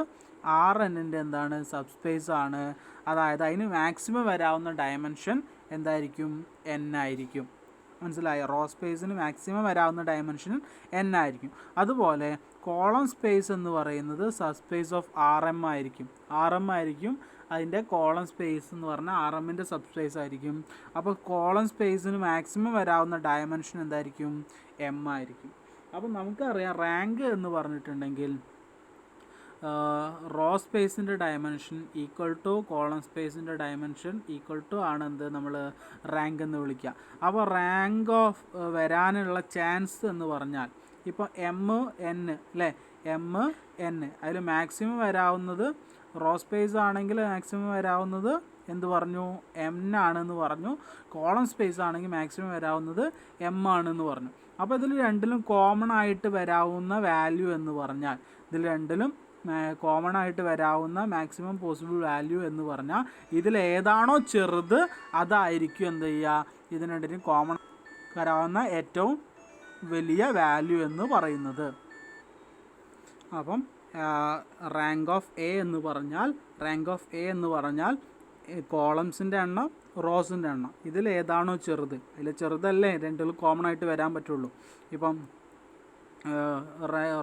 Rnൻ്റെ എന്താണ്, സബ്സ്പേസ് ആണ്. അതായത് അതിന് മാക്സിമം വരാവുന്ന ഡയമെൻഷൻ എന്തായിരിക്കും, n ആയിരിക്കും. മനസ്സിലായോ? റോ സ്പേസിന് മാക്സിമം വരാവുന്ന ഡയമെൻഷൻ n ആയിരിക്കും. അതുപോലെ കോളം സ്പേസ് എന്ന് പറയുന്നത് സബ്സ്പേസ് ഓഫ് Rm ആയിരിക്കും. Rm ആയിരിക്കും അതിൻ്റെ കോളം സ്പേസ് എന്ന് പറഞ്ഞാൽ Rmൻ്റെ സബ്സ്പേസ് ആയിരിക്കും. അപ്പോൾ കോളം സ്പേസിന് മാക്സിമം വരാവുന്ന ഡയമെൻഷൻ എന്തായിരിക്കും, m ആയിരിക്കും. അപ്പോൾ നമുക്കറിയാം റാങ്ക് എന്ന് പറഞ്ഞിട്ടുണ്ടെങ്കിൽ റോ സ്പേസിൻ്റെ ഡയമെൻഷൻ ഈക്വൽ ടു കോളം സ്പേസിൻ്റെ ഡയമെൻഷൻ ഈക്വൽ ടു ആണെന്ത് നമ്മൾ റാങ്ക് എന്ന് വിളിക്കുക. അപ്പോൾ റാങ്ക് ഓഫ് വരാനുള്ള ചാൻസ് എന്ന് പറഞ്ഞാൽ ഇപ്പോൾ m/n അല്ലേ, m/n അതിൽ മാക്സിമം വരാവുന്നത് റോ സ്പേസ് ആണെങ്കിൽ മാക്സിമം വരാവുന്നത് എന്ത് പറഞ്ഞു, m ആണെന്ന് പറഞ്ഞു. കോളം സ്പേസ് ആണെങ്കിൽ മാക്സിമം വരാവുന്നത് m ആണെന്ന് പറഞ്ഞു. അപ്പോൾ ഇതിൽ രണ്ടിലും കോമൺ ആയിട്ട് വരാവുന്ന വാല്യൂ എന്ന് പറഞ്ഞാൽ ഇതിൽ രണ്ടിലും കോമൺ ആയിട്ട് വരാവുന്ന മാക്സിമം പോസിബിൾ വാല്യൂ എന്ന് പറഞ്ഞാൽ ഇതിലേതാണോ ചെറുത് അതായിരിക്കും എന്ത് ചെയ്യുക, ഇതിന് രണ്ടിനും കോമൺ വരാവുന്ന ഏറ്റവും വലിയ വാല്യൂ എന്ന് പറയുന്നത്. അപ്പം റാങ്ക് ഓഫ് എ എന്ന് പറഞ്ഞാൽ കോളംസിൻ്റെ എണ്ണം, റോസിൻ്റെ എണ്ണം, ഇതിലേതാണോ ചെറുത്, അതിൽ ചെറുതല്ലേ രണ്ടും കോമൺ ആയിട്ട് വരാൻ പറ്റുള്ളൂ. ഇപ്പം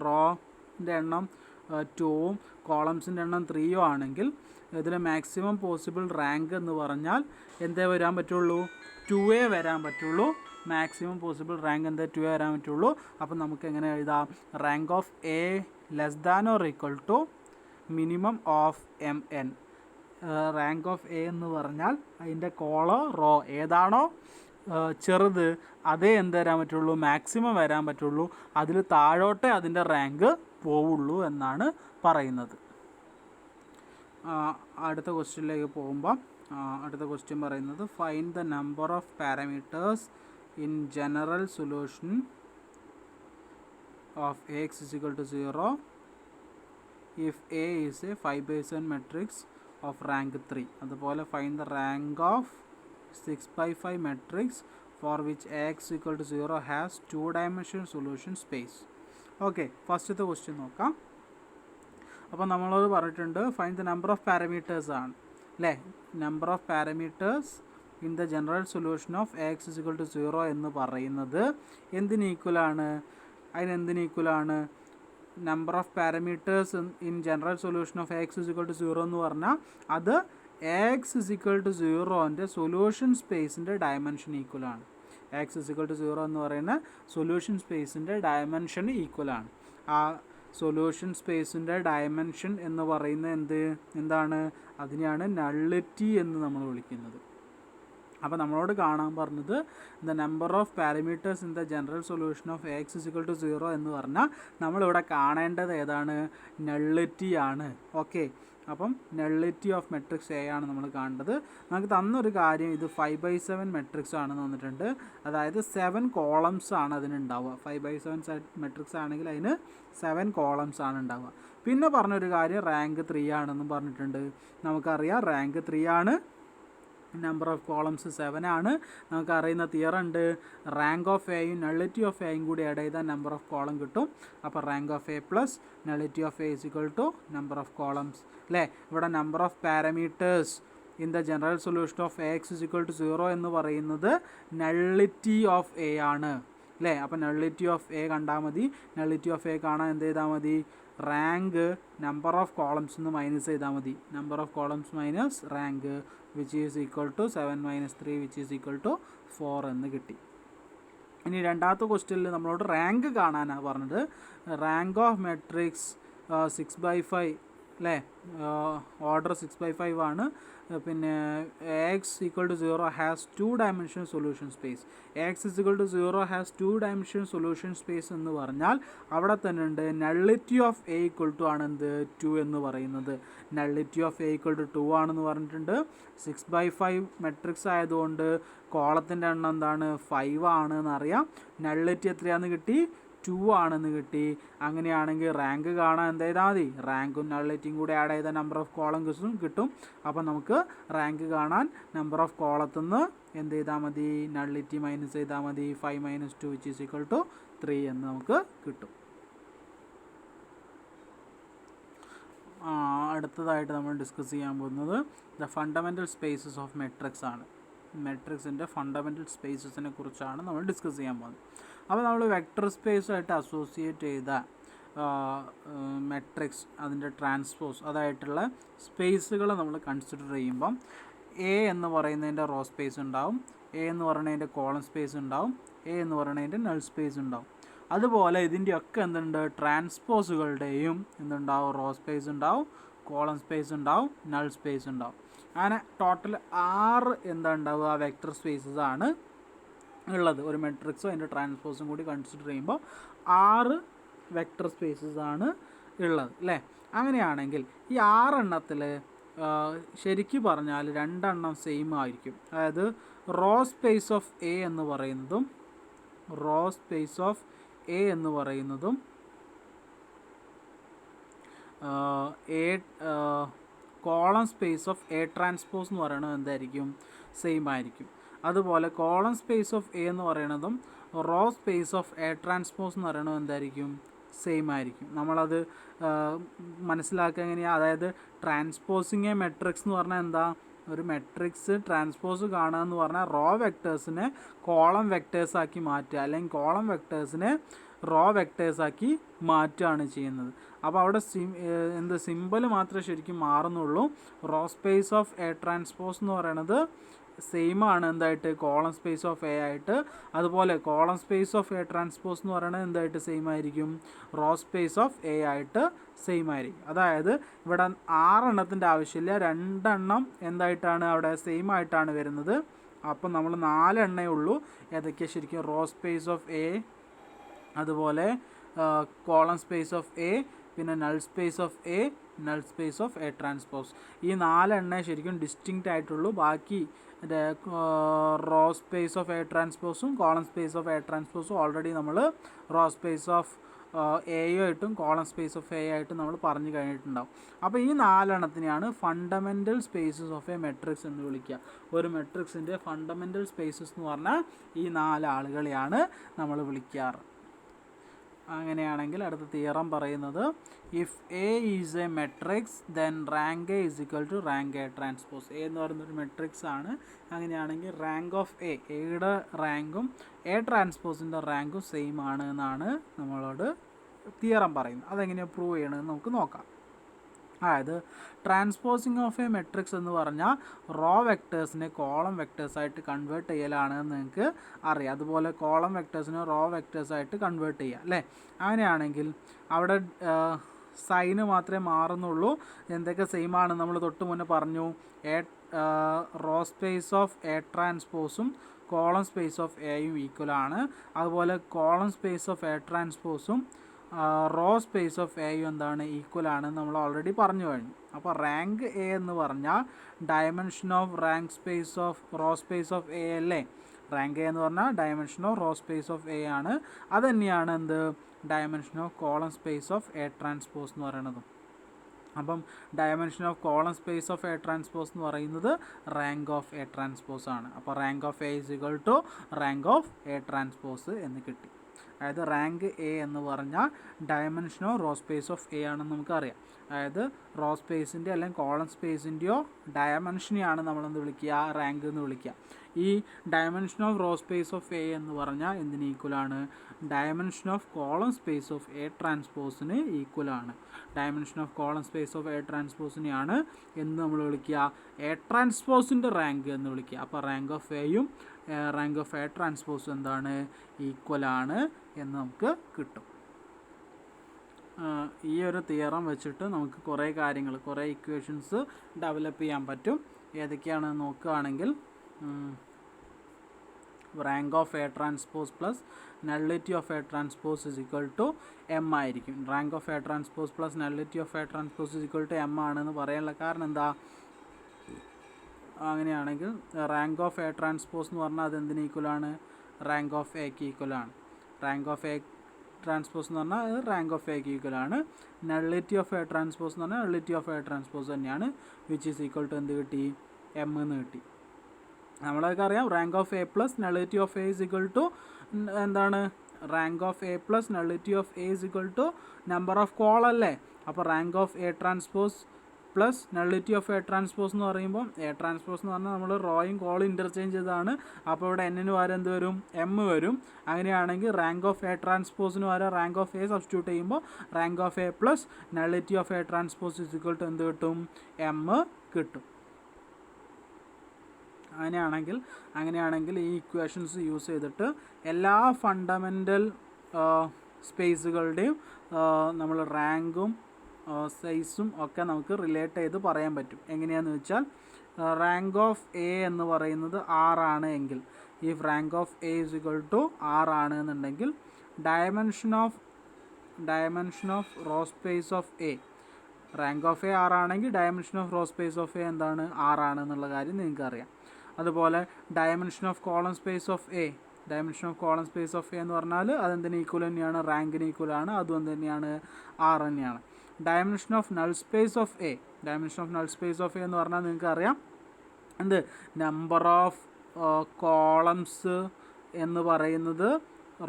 റോൻ്റെ എണ്ണം 2ഉം കോളംസിൻ്റെ എണ്ണം 3ഉം ആണെങ്കിൽ ഇതിൽ മാക്സിമം പോസിബിൾ റാങ്ക് എന്ന് പറഞ്ഞാൽ എന്തേ വരാൻ പറ്റുള്ളൂ, 2A വരാൻ പറ്റുള്ളൂ. മാക്സിമം പോസിബിൾ റാങ്ക് എന്താ 2A വരാൻ പറ്റുള്ളൂ. അപ്പം നമുക്ക് എങ്ങനെ എഴുതാം, rank of A less than or equal to minimum of MN. Rank of A എന്ന് പറഞ്ഞാൽ അതിൻ്റെ റോ ഏതാണോ ചെറുത് അതേ എന്ത് വരാൻ പറ്റുള്ളൂ, മാക്സിമം വരാൻ പറ്റുള്ളൂ. അതിൽ താഴോട്ടേ അതിൻ്റെ റാങ്ക് പോവുള്ളൂ എന്നാണ് പറയുന്നത്. അടുത്ത ക്വസ്റ്റ്യനിലേക്ക് പോകുമ്പോൾ അടുത്ത ക്വസ്റ്റ്യൻ പറയുന്നത് find the number of parameters in general solution of Ax is equal to 0 if A is a 5/7 matrix of rank 3. അതുപോലെ find the rank of 6/5 matrix for which Ax equal to 0 has 2-dimensional solution space. Okay, ഫസ്റ്റത്തെ question നോക്കാം. അപ്പോൾ നമ്മളോട് പറഞ്ഞിട്ടുണ്ട് find the number of parameters ആണ് അല്ലേ. Number of parameters in the general solution of Ax is equal to 0 എന്ന് പറയുന്നത് എന്തിന് ഈക്വലാണ്, അതിനെന്തിന് ഈക്വലാണ്, number of parameters in general solution of Ax is equal to 0 എന്ന് പറഞ്ഞാൽ അത് Ax is equal to 0ൻ്റെ സൊല്യൂഷൻ സ്പേസിൻ്റെ ഡയമെൻഷൻ ഈക്വലാണ്. Ax is equal to 0 എന്ന് പറയുന്ന സൊല്യൂഷൻ സ്പേസിൻ്റെ ഡയമെൻഷൻ ഈക്വലാണ്. ആ സൊല്യൂഷൻ സ്പേസിൻ്റെ ഡയമെൻഷൻ എന്ന് പറയുന്നത് എന്താണ്, അതിനെയാണ് നള്ളിറ്റി എന്ന് നമ്മൾ വിളിക്കുന്നത്. അപ്പോൾ നമ്മളോട് കാണാൻ പറഞ്ഞത് the number of parameters in the general solution of Ax is equal to 0 എന്ന് പറഞ്ഞാൽ നമ്മളിവിടെ കാണേണ്ടത് ഏതാണ്, നള്ളിറ്റി ആണ്. ഓക്കെ, അപ്പം നള്ളിറ്റി ഓഫ് മെട്രിക്സ് എ ആണ് നമ്മൾ കാണേണ്ടത്. നമുക്ക് തന്നൊരു കാര്യം ഇത് 5/7 മെട്രിക്സ് ആണെന്ന് തന്നിട്ടുണ്ട്. അതായത് 7 കോളംസ് ആണ് അതിനുണ്ടാവുക. 5/7 മെട്രിക്സ് ആണെങ്കിൽ അതിന് 7 കോളംസ് ആണ് ഉണ്ടാവുക. പിന്നെ പറഞ്ഞൊരു കാര്യം റാങ്ക് 3 ആണെന്നും പറഞ്ഞിട്ടുണ്ട്. നമുക്കറിയാം റാങ്ക് 3 ആണ്, നമ്പർ ഓഫ് കോളംസ് 7 ആണ്. നമുക്കറിയുന്ന തിയറം ഉണ്ട്, റാങ്ക് ഓഫ് എയും നള്ളിറ്റി ഓഫ് എയും കൂടി ആഡ് ചെയ്താൽ നമ്പർ ഓഫ് കോളം കിട്ടും. അപ്പോൾ rank of A plus nullity of A is equal to number of columns അല്ലേ. ഇവിടെ number of parameters in the general solution of Ax is equal to 0 എന്ന് പറയുന്നത് nullity of A ആണ് അല്ലേ. അപ്പോൾ nullity of A കണ്ടാൽ മതി. Nullity of A കാണാൻ എന്ത് ചെയ്താൽ മതി, റാങ്ക് നമ്പർ ഓഫ് കോളംസ് എന്ന് മൈനസ് ചെയ്താൽ മതി. Number of columns minus rank which is equal to 7 minus 3 which is equal to 4 എന്ന് കിട്ടി. ഇനി രണ്ടാമത്തെ ക്വസ്റ്റ്യനിൽ നമ്മളോട് റാങ്ക് കാണാനാണ് പറഞ്ഞത്. റാങ്ക് ഓഫ് മെട്രിക്സ് 6/5 അല്ലേ, ഓർഡർ 6/5 ആണ്. പിന്നെ Ax equal to 0 has 2-dimensional solution space. Ax is equal to 0 has 2-dimensional solution space എന്ന് പറഞ്ഞാൽ അവിടെ തന്നെ ഉണ്ട് nullity of A equal to ആണ് എന്ത് 2 എന്ന് പറയുന്നത്. Nullity of A equal to 2 ആണെന്ന് പറഞ്ഞിട്ടുണ്ട്. 6/5 മെട്രിക്സ് ആയതുകൊണ്ട് കോളത്തിൻ്റെ എണ്ണം എന്താണ് 5 ആണ് എന്നറിയാം. നള്ളിറ്റി എത്രയാണെന്ന് കിട്ടി, 2 ആണെന്ന് കിട്ടി. അങ്ങനെയാണെങ്കിൽ റാങ്ക് കാണാൻ എന്ത് ചെയ്താൽ മതി, റാങ്കും നള്ളിറ്റിയും കൂടി ആഡ് ചെയ്ത നമ്പർ ഓഫ് കോളം കിട്ടും. അപ്പം നമുക്ക് റാങ്ക് കാണാൻ നമ്പർ ഓഫ് കോളത്തിൽ നിന്ന് എന്ത് ചെയ്താൽ മതി, നള്ളിറ്റി മൈനസ് ചെയ്താൽ മതി. 5 minus 2 which is equal to 3 എന്ന് നമുക്ക് കിട്ടും. അടുത്തതായിട്ട് നമ്മൾ ഡിസ്കസ് ചെയ്യാൻ പോകുന്നത് the fundamental spaces of matrix ആണ്. മെട്രിക്സിൻ്റെ ഫണ്ടമെൻ്റൽ സ്പേസസിനെ കുറിച്ചാണ് നമ്മൾ ഡിസ്കസ് ചെയ്യാൻ പോകുന്നത്. അപ്പോൾ നമ്മൾ വെക്റ്റർ സ്പേസുമായിട്ട് അസോസിയേറ്റ് ചെയ്ത മെട്രിക്സ് അതിൻ്റെ ട്രാൻസ്പോസ് അതായിട്ടുള്ള സ്പേസുകൾ നമ്മൾ കൺസിഡർ ചെയ്യുമ്പം എ എന്ന് പറയുന്നതിൻ്റെ റോ സ്പേസ് ഉണ്ടാവും, എ എന്ന് പറയുന്നതിൻ്റെ കോളം സ്പേസ് ഉണ്ടാവും, എ എന്ന് പറയുന്നതിൻ്റെ നൾ സ്പേസ് ഉണ്ടാവും. അതുപോലെ ഇതിൻ്റെയൊക്കെ എന്തുണ്ട്, ട്രാൻസ്പോസുകളുടെയും എന്തുണ്ടാവും, റോ സ്പേസ് ഉണ്ടാവും, കോളം സ്പേസ് ഉണ്ടാവും, നൾ സ്പേസ് ഉണ്ടാവും. അങ്ങനെ ടോട്ടൽ 6 എന്താ ഉണ്ടാവുക, വെക്റ്റർ സ്പേസസ് ആണ് ഉള്ളത്. ഒരു മെട്രിക്സും അതിൻ്റെ ട്രാൻസ്പോസും കൂടി കൺസിഡർ ചെയ്യുമ്പോൾ 6 വെക്റ്റർ സ്പേസസ് ആണ് ഉള്ളത് അല്ലേ. അങ്ങനെയാണെങ്കിൽ ഈ 6 എണ്ണത്തിൽ ശരിക്കും പറഞ്ഞാൽ 2 എണ്ണം സെയിം ആയിരിക്കും. അതായത് റോ സ്പേസ് ഓഫ് എ എന്ന് പറയുന്നതും A column space of A transpose എന്ന് പറയുന്നത് എന്തായിരിക്കും? സെയിം ആയിരിക്കും. അതുപോലെ കോളം സ്പേസ് ഓഫ് എ എന്ന് പറയുന്നതും row space of A transpose എന്ന് പറയുന്നത് എന്തായിരിക്കും? സെയിം ആയിരിക്കും. നമ്മളത് മനസ്സിലാക്കുക എങ്ങനെയാണ്? അതായത് ട്രാൻസ്പോസിങ് എ മെട്രിക്സ് എന്ന് പറഞ്ഞാൽ എന്താ? ഒരു മെട്രിക്സ് ട്രാൻസ്പോസ് കാണുക എന്ന് പറഞ്ഞാൽ റോ വെക്ടേഴ്സിനെ കോളം വെക്ടേഴ്സാക്കി മാറ്റുക, അല്ലെങ്കിൽ കോളം വെക്ടേഴ്സിനെ റോ വെക്ടേഴ്സാക്കി മാറ്റുകയാണ് ചെയ്യുന്നത്. അപ്പോൾ അവിടെ സിമ്പിൾ മാത്രമേ ശരിക്കും മാറുന്നുള്ളൂ. Row space of A transpose എന്ന് പറയുന്നത് സെയിം ആണ് എന്തായിട്ട്? കോളം സ്പേസ് ഓഫ് എ ആയിട്ട്. അതുപോലെ column space of A transpose എന്ന് പറയുന്നത് എന്തായിട്ട് സെയിം ആയിരിക്കും? റോ സ്പേസ് ഓഫ് എ ആയിട്ട് സെയിം ആയിരിക്കും. അതായത് ഇവിടെ 6 എണ്ണത്തിൻ്റെ ആവശ്യമില്ല, 2 എണ്ണം എന്തായിട്ടാണ് അവിടെ സെയിം ആയിട്ടാണ് വരുന്നത്. അപ്പം നമ്മൾ 4 എണ്ണേ ഉള്ളൂ. ഏതൊക്കെയാണ് ശരിക്കും? റോ സ്പേസ് ഓഫ് എ, അതുപോലെ കോളം സ്പേസ് ഓഫ് എ, പിന്നെ null space of A, null space of A transpose. ഈ 4 എണ്ണേ ശരിക്കും ഡിസ്റ്റിങ്ക്റ്റ് ആയിട്ടുള്ളൂ. ബാക്കി റോ സ്പേസ് ഓഫ് എ ട്രാൻസ്പോസും കോളം സ്പേസ് ഓഫ് എ ട്രാൻസ്പോസും ഓൾറെഡി നമ്മൾ റോ സ്പേസ് ഓഫ് എയുമായിട്ടും കോളം സ്പേസ് ഓഫ് എ ആയിട്ടും നമ്മൾ പറഞ്ഞു കഴിഞ്ഞിട്ടുണ്ടാവും. അപ്പോൾ ഈ 4 എണ്ണത്തിനെയാണ് fundamental spaces of A matrix എന്ന് വിളിക്കുക. ഒരു മെട്രിക്സിൻ്റെ ഫണ്ടമെൻ്റൽ സ്പേസസ് എന്ന് പറഞ്ഞാൽ ഈ 4 ആളുകളെയാണ് നമ്മൾ വിളിക്കാറ്. അങ്ങനെയാണെങ്കിൽ അടുത്ത തിയറം പറയുന്നത്, if A is a matrix then rank A is equal to rank A transpose. A എന്ന് പറയുന്നൊരു മെട്രിക്സ് ആണ്. അങ്ങനെയാണെങ്കിൽ റാങ്ക് ഓഫ് എയുടെ റാങ്കും എ ട്രാൻസ്പോസിൻ്റെ റാങ്കും സെയിം ആണ് എന്നാണ് നമ്മളോട് തിയറം പറയുന്നത്. അതെങ്ങനെയാണ് പ്രൂവ് ചെയ്യണമെന്ന് നമുക്ക് നോക്കാം. അതായത് ട്രാൻസ്പോസിങ് ഓഫ് എ മെട്രിക്സ് എന്ന് പറഞ്ഞാൽ റോ വെക്ടേഴ്സിനെ കോളം വെക്ടേഴ്സായിട്ട് കൺവേർട്ട് ചെയ്യലാണെന്ന് നിങ്ങൾക്ക് അറിയാം. അതുപോലെ കോളം വെക്ടേഴ്സിനെ റോ വെക്ടേഴ്സായിട്ട് കൺവേർട്ട് ചെയ്യുക അല്ലേ? അങ്ങനെയാണെങ്കിൽ അവിടെ സൈന് മാത്രമേ മാറുന്നുള്ളൂ. എന്തൊക്കെ സെയിം ആണ് നമ്മൾ തൊട്ട് മുന്നേ പറഞ്ഞു. റോ സ്പേസ് ഓഫ് എ ട്രാൻസ്പോസും കോളം സ്പേസ് ഓഫ് എയും ഈക്വൽ ആണ്. അതുപോലെ കോളം സ്പേസ് ഓഫ് എ ട്രാൻസ്പോസും റോ സ്പേസ് ഓഫ് എയും എന്താണ്? ഈക്വൽ ആണ് നമ്മൾ ഓൾറെഡി പറഞ്ഞു കഴിഞ്ഞു. അപ്പോൾ റാങ്ക് എ എന്ന് പറഞ്ഞാൽ dimension of rank space of row space of A അല്ലേ? റാങ്ക് എ എന്ന് പറഞ്ഞാൽ dimension of row space of A ആണ്. അത് തന്നെയാണ് എന്ത്? Dimension of column space of A transpose എന്ന് പറയുന്നത്. അപ്പം dimension of column space of A transpose എന്ന് പറയുന്നത് റാങ്ക് ഓഫ് എ ട്രാൻസ്പോസ് ആണ്. അപ്പോൾ rank of A is equal to rank of A transpose എന്ന് കിട്ടി. അതായത് റാങ്ക് എ എന്ന് പറഞ്ഞാൽ dimension of row space of A ആണെന്ന് നമുക്കറിയാം. അതായത് റോ സ്പേസിൻ്റെ അല്ലെങ്കിൽ കോളം സ്പേസിൻ്റെയോ ഡയമെൻഷനെയാണ് നമ്മളെന്ത് വിളിക്കുക? റാങ്ക് എന്ന് വിളിക്കുക. ഈ dimension of row space of A എന്ന് പറഞ്ഞാൽ എന്തിന് ഈക്വലാണ്? Dimension of column space of A ട്രാൻസ്പോസിന് ഈക്വലാണ്. Dimension of column space of A ട്രാൻസ്പോസിനെയാണ് എന്ന് നമ്മൾ വിളിക്കുക? എ ട്രാൻസ്പോസിൻ്റെ റാങ്ക് എന്ന് വിളിക്കുക. അപ്പോൾ റാങ്ക് ഓഫ് എയും റാങ്ക് ഓഫ് എ ട്രാൻസ്പോസും എന്താണ്? ഈക്വലാണ് എന്ന് നമുക്ക് കിട്ടും. ഈ ഒരു തിയറം വെച്ചിട്ട് നമുക്ക് കുറേ കാര്യങ്ങൾ, കുറേ ഇക്വേഷൻസ് ഡെവലപ്പ് ചെയ്യാൻ പറ്റും. ഏതൊക്കെയാണെന്ന് നോക്കുകയാണെങ്കിൽ rank of A transpose plus nullity of A transpose is equal to M ആയിരിക്കും. Rank of A transpose plus nullity of A transpose is equal to M ആണെന്ന് പറയാനുള്ള കാരണം എന്താ? അങ്ങനെയാണെങ്കിൽ റാങ്ക് ഓഫ് എ ട്രാൻസ്പോസ് എന്ന് പറഞ്ഞാൽ അത് എന്തിന് ഈക്വലാണ്? റാങ്ക് ഓഫ് എക്ക് ഈക്വലാണ്. റാങ്ക് ഓഫ് എ ട്രാൻസ്പോസ് എന്ന് പറഞ്ഞാൽ അത് റാങ്ക് ഓഫ് എക്ക് ഈക്വലാണ്. നള്ളിറ്റി ഓഫ് എ ട്രാൻസ്പോസ് എന്ന് പറഞ്ഞാൽ നള്ളിറ്റി ഓഫ് എ ട്രാൻസ്പോസ് തന്നെയാണ്. വിച്ച് ഈസ് ഈക്വൽ ടു എന്ത് കിട്ടി? എം എന്ന് കിട്ടി. നമ്മളൊക്കെ അറിയാം rank of A plus nullity of A is equal to എന്താണ്? Rank of A plus nullity of A is equal to number of കോൾ അല്ലേ? അപ്പോൾ rank of A transpose plus nullity of A transpose എന്ന് പറയുമ്പോൾ A transpose എന്ന് പറഞ്ഞാൽ നമ്മൾ റോയും കോളും ഇൻ്റർചേഞ്ച് ചെയ്തതാണ്. അപ്പോൾ ഇവിടെ എന്നിന് വരെ എന്ത് വരും? എം വരും. അങ്ങനെയാണെങ്കിൽ റാങ്ക് ഓഫ് എ ട്രാൻസ്പോസിന് വരെ റാങ്ക് ഓഫ് എ സബ്സ്റ്റിറ്റ്യൂട്ട് ചെയ്യുമ്പോൾ rank of A plus nullity of A transpose is equal to എന്ത് കിട്ടും? എം കിട്ടും. അങ്ങനെയാണെങ്കിൽ ഈ ഇക്വേഷൻസ് യൂസ് ചെയ്തിട്ട് എല്ലാ ഫണ്ടമെൻ്റൽ സ്പേസുകളുടെയും നമ്മൾ റാങ്കും സൈസും ഒക്കെ നമുക്ക് റിലേറ്റ് ചെയ്ത് പറയാൻ പറ്റും. എങ്ങനെയാണെന്ന് വെച്ചാൽ റാങ്ക് ഓഫ് എ എന്ന് പറയുന്നത് 6 ആണ് എങ്കിൽ, if rank of A is equal to 6 ആണ് എന്നുണ്ടെങ്കിൽ dimension of row space of A, rank of A 6 ആണെങ്കിൽ dimension of row space of A എന്താണ്? 6 ആണ് എന്നുള്ള കാര്യം നിങ്ങൾക്കറിയാം. അതുപോലെ dimension of column space of A, dimension of column space of A എന്ന് പറഞ്ഞാൽ അതെന്തിന് ഈക്വൽ തന്നെയാണ്? റാങ്കിന് ഈക്വലാണ്. അതും തന്നെയാണ് 6 തന്നെയാണ്. Dimension of null space of A. Dimension of null space of A എന്ന് പറഞ്ഞാൽ നിങ്ങൾക്ക് അറിയാം എന്ത്, നമ്പർ ഓഫ് കോളംസ് എന്ന് പറയുന്നത്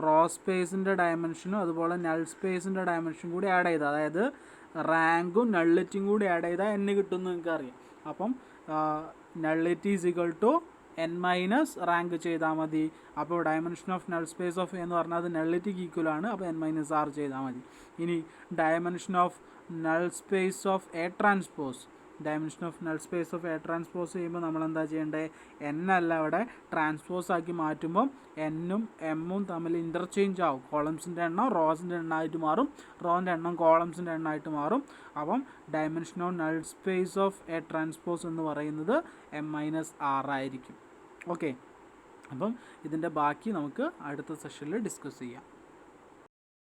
റോ സ്പേസിൻ്റെ ഡയമെൻഷനും അതുപോലെ നൾ സ്പേസിൻ്റെ ഡയമെൻഷനും കൂടി ആഡ് ചെയ്താൽ, അതായത് റാങ്കും നള്ളിറ്റിയും കൂടി ആഡ് ചെയ്താൽ n കിട്ടുമെന്ന് നിങ്ങൾക്ക് അറിയാം. അപ്പം nullity is equal to n minus rank ചെയ്താൽ മതി. അപ്പോൾ dimension of null space of എന്ന് പറഞ്ഞാൽ അത് നള്ളിറ്റിക്ക് ഈക്വലാണ്. അപ്പോൾ n മൈനസ് r ചെയ്താൽ മതി. ഇനി dimension of null space of A transpose. Dimension of null space of A transpose ചെയ്യുമ്പോൾ നമ്മൾ എന്താ ചെയ്യേണ്ടത്, n അല്ല അവിടെ ട്രാൻസ്പോസ് ആക്കി മാറ്റുമ്പം എന്നും എമ്മും തമ്മിൽ ഇൻ്റർചേഞ്ച് ആവും. കോളംസിൻ്റെ എണ്ണം റോസിൻ്റെ എണ്ണമായിട്ട് മാറും, റോൻ്റെ എണ്ണം കോളംസിൻ്റെ എണ്ണമായിട്ട് മാറും. അപ്പം dimension of null space of A transpose എന്ന് പറയുന്നത് m മൈനസ് r ആയിരിക്കും. ഓക്കെ, അപ്പം ഇതിൻ്റെ ബാക്കി നമുക്ക് അടുത്ത സെഷനിൽ ഡിസ്കസ് ചെയ്യാം.